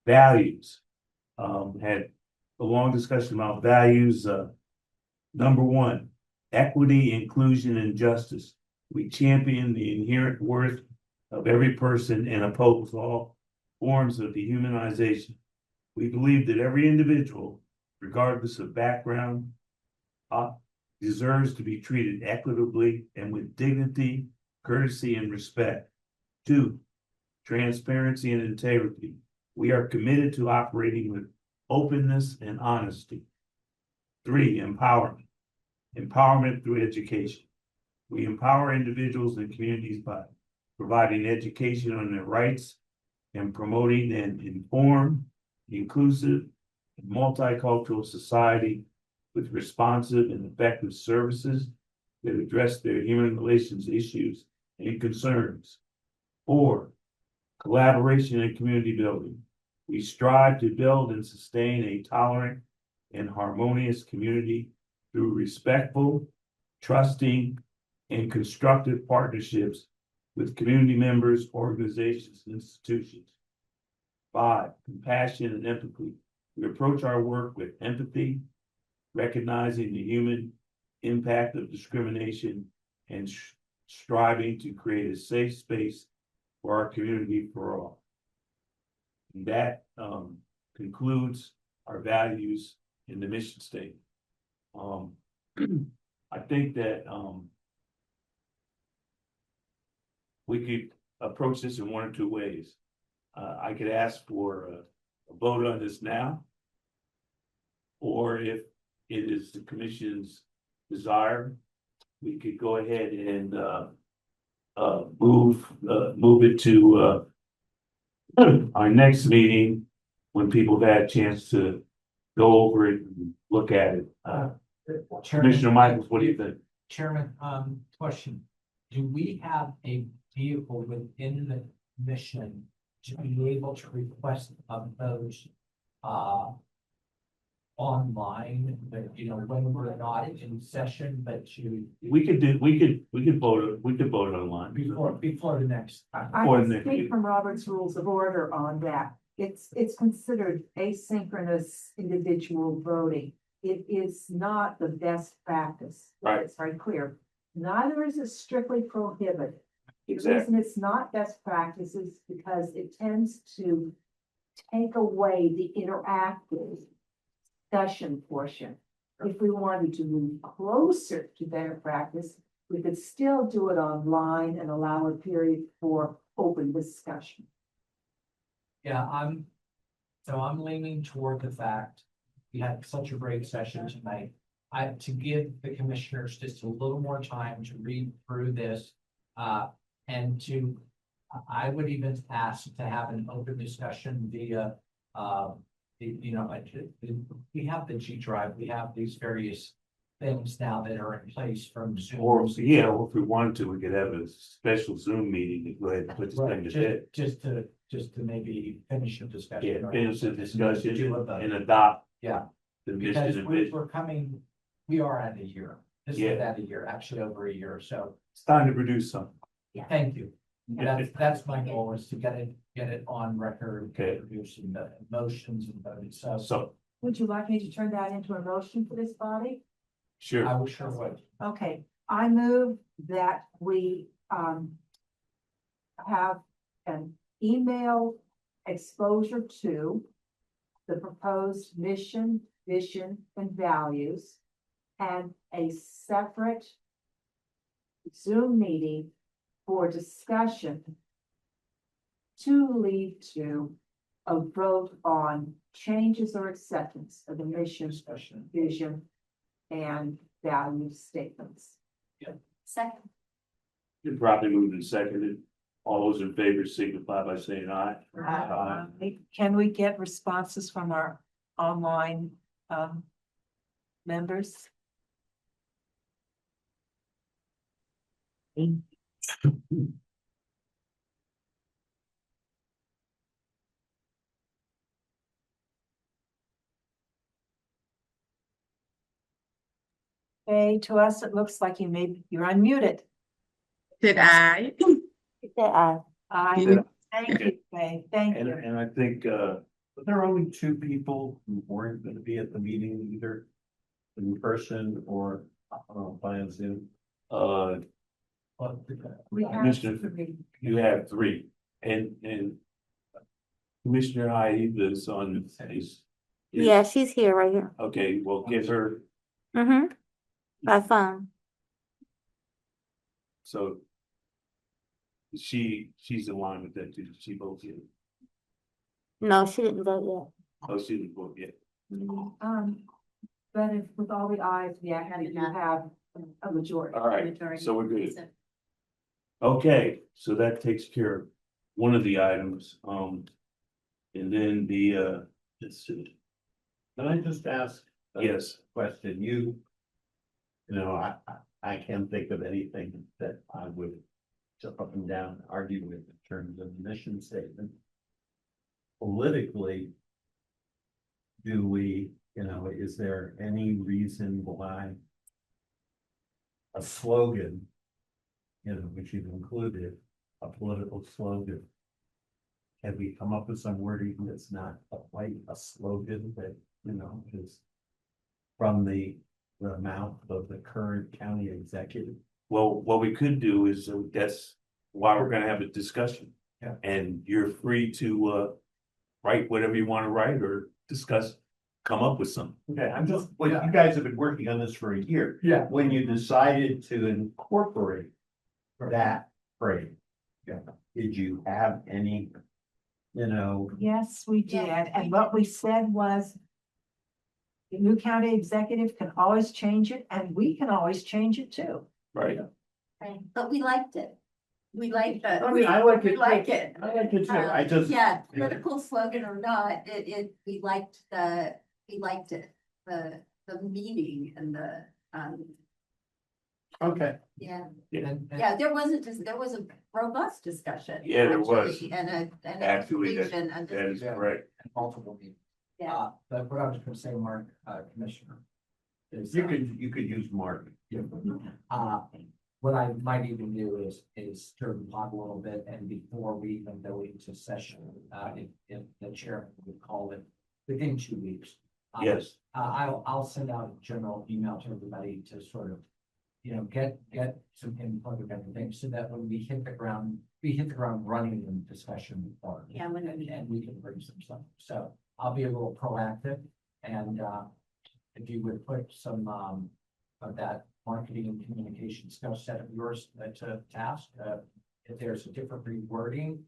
Values. Had a long discussion about values. Number one, equity, inclusion, and justice. We champion the inherent worth of every person and oppose all forms of dehumanization. We believe that every individual, regardless of background, deserves to be treated equitably and with dignity, courtesy, and respect. 2, transparency and integrity. We are committed to operating with openness and honesty. 3, empowerment. Empowerment through education. We empower individuals and communities by providing education on their rights and promoting an informed, inclusive, and multicultural society with responsive and effective services that address their human relations issues and concerns. 4, collaboration and community building. We strive to build and sustain a tolerant and harmonious community through respectful, trusting, and constructive partnerships with community members, organizations, and institutions. 5, compassion and empathy. We approach our work with empathy, recognizing the human impact of discrimination and striving to create a safe space for our community for all. And that concludes our values in the mission statement. I think that we could approach this in one or two ways. I could ask for a vote on this now, or if it is the commission's desire, we could go ahead and move it to our next meeting when people have had a chance to go over it and look at it. Commissioner Michaels, what do you think? Chairman, question, do we have a vehicle within the mission to be able to request of those, online, but, you know, when we're not in session, but to, We could vote online. before the next time? I Or can the- speak from Robert's Rules of Order on that. It's considered asynchronous individual voting. It is not the best practice. Right. It's very clear. Neither is it strictly prohibited. The Exactly. reason it's not best practice is because it tends to take away the interactive discussion portion. If we wanted to move closer to better practice, we could still do it online and allow a period for open discussion. Yeah, I'm leaning toward the fact we had such a great session tonight. To give the commissioners just a little more time to read through this, and I would even ask to have an open discussion via, you know, we have the G Drive, we have these various things now that are in place from Zoom. Or, yeah, or if we wanted to, we could have a special Zoom meeting to go ahead and put this thing to bed. Just to maybe finish the discussion. Yeah, finish the discussion Do a vote. and adopt Yeah, the because mission and vision. we are at a year. This is Yeah. at a year, actually over a year, so It's time to produce something. thank you. That's my goal, is to get it on record. Okay. Producing the motions and voting, so So, Would you like me to turn that into a motion for this body? sure. I will sure would. Okay, I move that we have an email exposure to the proposed mission, vision, and values, and a separate Zoom meeting for discussion to lead to a vote on changes or acceptance of the mission, vision, and value statements. Second, Been properly moved and seconded. All those in favor signify by saying aye. Can we get responses from our online members? Okay, to us, it looks like you're unmuted. Did I? Yeah, Thank you, Faye, thank you. And I think, But there are only two people who weren't gonna be at the meeting, either in person or via Zoom. We have Commissioner- three. you have three, and Commissioner Heidi is on, yeah, she's here right here. okay, well, give her, Mm-hmm. By phone. so she's in line with that too. She votes in. No, she didn't vote Oh, she didn't vote yet. But if with all the ayes, yeah, and you have a majority. All right, so we're good. Okay, so that takes care of one of the items, and then the, let's see, Can I just ask? a yes, Question, you know, I can't think of anything that I would jump up and down and argue with in terms of the mission statement. Politically, do we, you know, is there any reason why a slogan, you know, which you've included, a political slogan, can we come up with some wording that's not quite a slogan that, you know, is from the mouth of the current county executive? Well, what we could do is, that's why we're gonna have a discussion. Yeah. And you're free to, write whatever you wanna write or discuss, come up with something. Okay, I'm just, well, you guys have been working on this for a year. Yeah. When you decided to incorporate that phrase. Yeah. Did you have any, you know, Yes, we did. Yes, we And what did. we said was the new county executive can always change it and we can always change it too. Right. Right, but we liked it. We liked the. I mean, I like We it. like it. I like it too, I just. Yeah, political slogan or not, we liked it, the meaning and the, Okay, yeah. And- Yeah, there was a robust discussion. Yeah, there was. actually, And a Actually, conclusion and That is Yeah. correct. Multiple meetings. Yeah. But what I was gonna say, Mark, Commissioner. Is, you could use Mark. what I might even do is stir the pot a little bit, and before we even go into session, if the chair would call it within 2 weeks. Yes. I'll send out a general email to everybody to sort of, get some input of everything, so that when we hit the ground running in discussion. Yeah, when we- And we can bring some stuff, so I'll be a little proactive, and, if you would put some, of that marketing and communication skill set of yours to task, if there's a different rewording.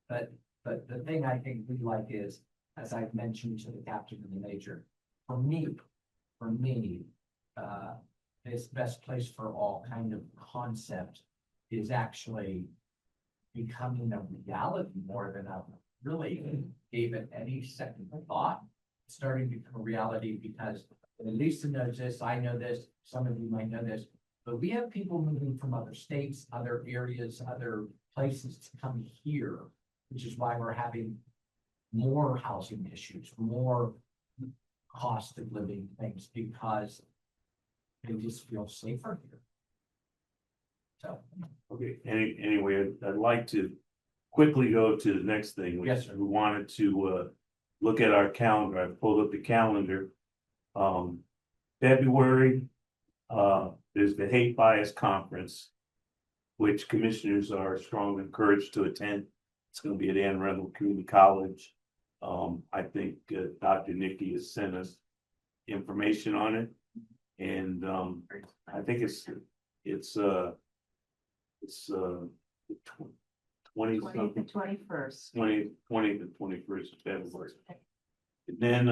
But the thing I think we like is, as I've mentioned to the captain and the major, for me, this best place for all kind of concept is actually becoming a reality more than I really gave it any second thought. It's starting to become a reality because Lisa knows this, I know this, some of you might know this, but we have people moving from other states, other areas, other places to come here, which is why we're having more housing issues, more cost of living things, because they just feel safer here. So, Okay, anyway, I'd like to quickly go to the next thing. Yes, sir. We wanted to, look at our calendar. I pulled up the calendar. February, there's the Hate Bias Conference, which commissioners are strongly encouraged to attend. It's gonna be at Arundel Community College. I think, Dr. Nikki has sent us information on it. And, I think it's 20 something. 21st. 20 to 21st of February. And then,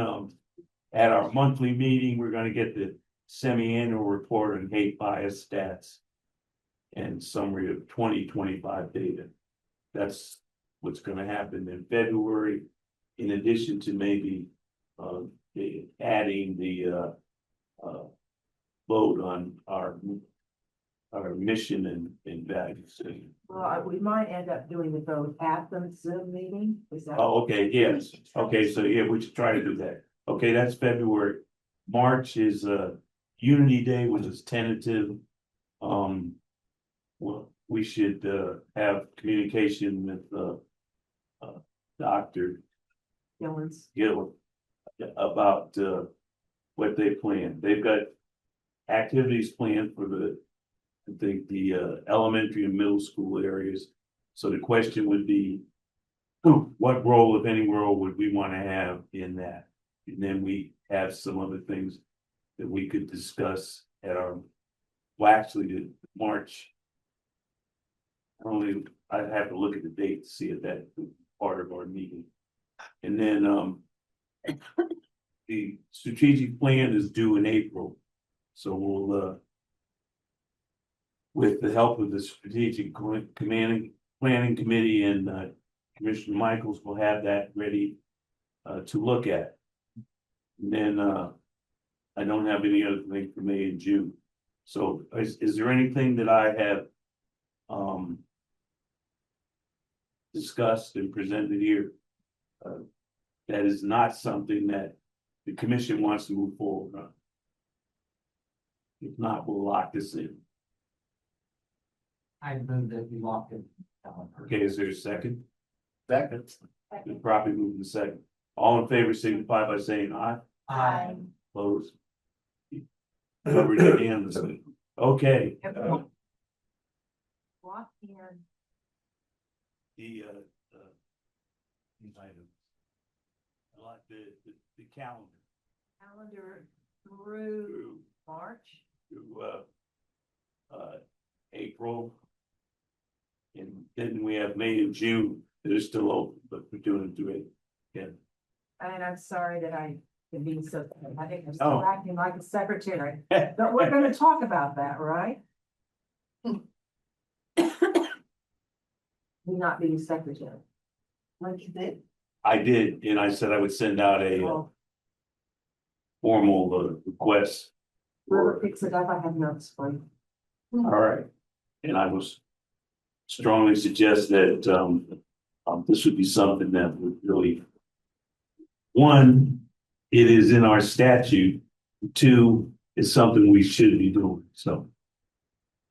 at our monthly meeting, we're gonna get the semi-annual report on hate bias stats and summary of 2025 data. That's what's gonna happen in February, in addition to maybe, adding the, vote on our mission and values. Well, we might end up doing the vote at the Zoom meeting. Is that? Oh, okay, yes, okay, so yeah, we should try to do that. Okay, that's February. March is Unity Day, which is tentative. Well, we should have communication with Dr. Dylan's. Gill about what they plan. They've got activities planned for I think the elementary and middle school areas. So the question would be, what role, if any role, would we want to have in that? And then we have some other things that we could discuss at actually the March. I'd have to look at the date to see if that's part of our meeting. And then, the strategic plan is due in April. So we'll, with the help of the strategic planning committee and, Commissioner Michaels, will have that ready, to look at. And then, I don't have any other thing for May and June. So is there anything that I have, discussed and presented here, that is not something that the commission wants to move forward on? If not, we'll lock this in. I move that we lock it. Okay, is there a second? Second. We probably move the second. All in favor signify by saying aye. Aye. Opposed? Covered unanimously. Okay. what and the, these items. I like the calendar calendar through through, March? through, April. And then we have May and June that are still open, but we're doing it through it. Yeah. And I'm sorry that I can be so, I think I'm Oh. still acting like a secretary, but we're gonna talk about that, right? Me not being secretary. Like you did? I did, and I said I would send out a Oh, formal request. whoever for- picks it up, I have notes for you. All right, and I was strongly suggest that this would be something that would really. One, it is in our statute. Two, it's something we should be doing, so.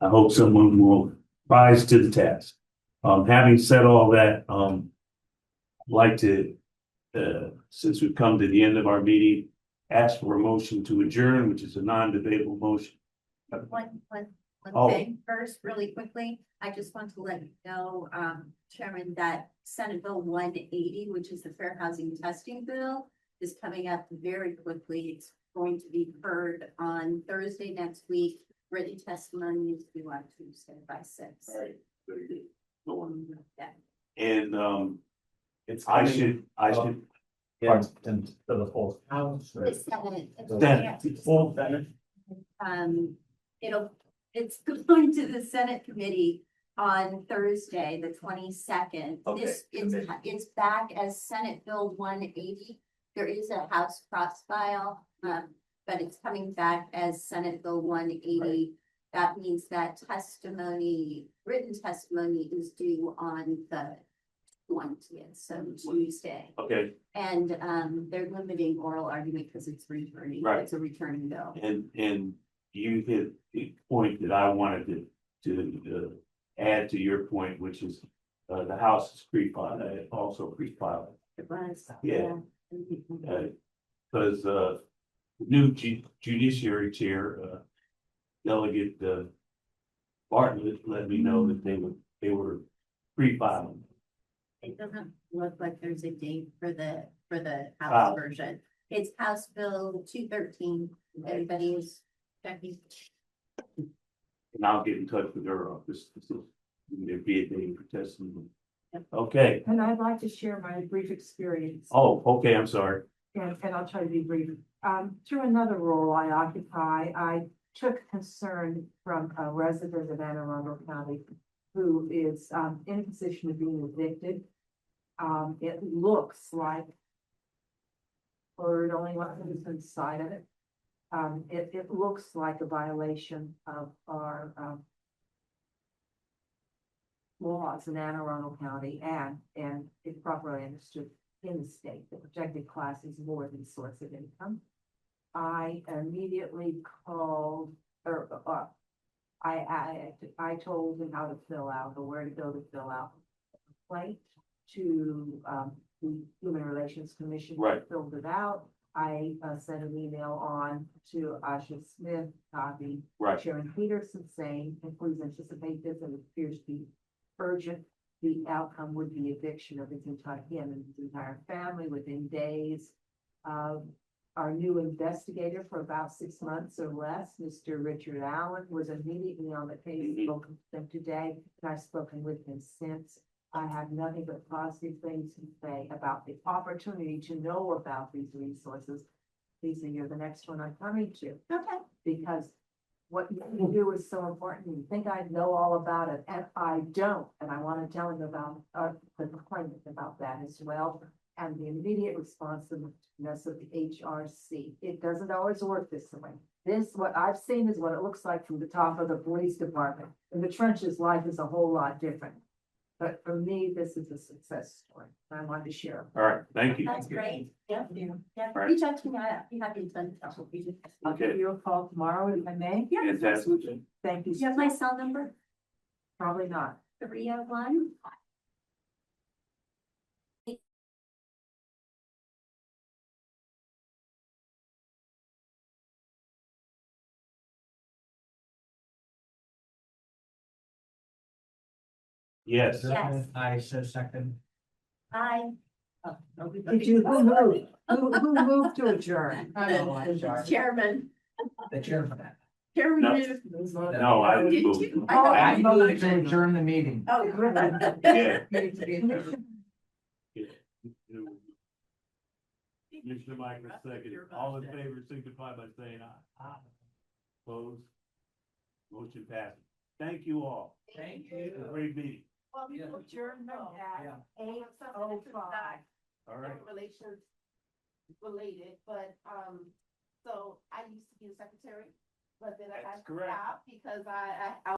I hope someone will rise to the task. Having said all that, I'd like to, since we've come to the end of our meeting, ask for a motion to adjourn, which is a non-debatable motion. One Oh. thing first, really quickly, I just want to let you know, Chairman, that Senate Bill 180, which is the Fair Housing Testing Bill, is coming up very quickly. It's going to be heard on Thursday next week. Written testimony needs to be on Tuesday by 6. All right, very good. Go on. Yeah. And It's I coming should, into the full house. or- The Senate, Senate. Full Senate. it's going to the Senate committee on Thursday, the 22nd. Okay, It's back as Senate Bill 180. There is a House cross file, but it's coming back as Senate Bill 180. That means that written testimony is due on the 20th, so Tuesday. okay, And they're limiting oral argument because it's returning. Right. It's a returning bill. and you hit the point that I wanted to add to your point, which is the House is pre-filed, also pre-filed. It was. Yeah. Because the new judiciary chair, Delegate Bartlett, let me know that they were pre-filing. It doesn't look like there's a date for the Wow. House version. It's House Bill 213. Everybody is checking. And I'll get in touch with her office. There'd be a day for testimony. Yep. Okay. And I'd like to share my brief experience. Oh, okay, I'm sorry. And I'll try to be brief. Through another role I occupy, I took concern from a resident of Anne Arundel County who is in a position of being evicted. It looks like, or only what is inside of it. It looks like a violation of our laws in Anne Arundel County and if properly understood in the state, the protected class is more than source of income. I immediately called, or I told him how to fill out, or where to go to fill out a complaint to the Human Relations Commission. Right. Filled it out. I sent an email on to Asha Smith, copy Right. Sharon Peterson saying, and please anticipate this, and it appears to be urgent. The outcome would be eviction of him and his entire family within days. Our new investigator for about 6 months or less, Mr. Richard Allen, was immediately on the case, spoken to them today, and I've spoken with him since. I have nothing but positive things to say about the opportunity to know about these resources. Lisa, you're the next one I'm coming to. Okay. Because what you do is so important. You think I know all about it, and I don't. And I want to tell him about the complaint about that as well. And the immediate responsiveness of the HRC. It doesn't always work this way. What I've seen is what it looks like from the top of the police department. In the trenches, life is a whole lot different. But for me, this is a success story. I wanted to share. All right, thank you. That's great. Yeah. Yeah. Right. Reach out to me. I'd be happy to touch with you. I'll give you a call tomorrow if I may. Yeah. Fantastic. Thank you. Do you have my cell number? Probably not. 301 Yes. Yes. I so second. I, Did you, who moved? Who moved to adjourn? Oh, I'm sorry. Chairman, The chairman. Chairman No. moved. No, I Did moved. you? I thought you moved to adjourn the meeting. Oh. Yeah. Commissioner Michael second. All in favor signify by saying aye. Opposed? Motion passes. Thank you all. Thank It was a great meeting. Well, Yeah. adjournment Yeah. at 8:05. All right. Relations related, but, so I used to be the secretary, but then I That's correct. stopped because I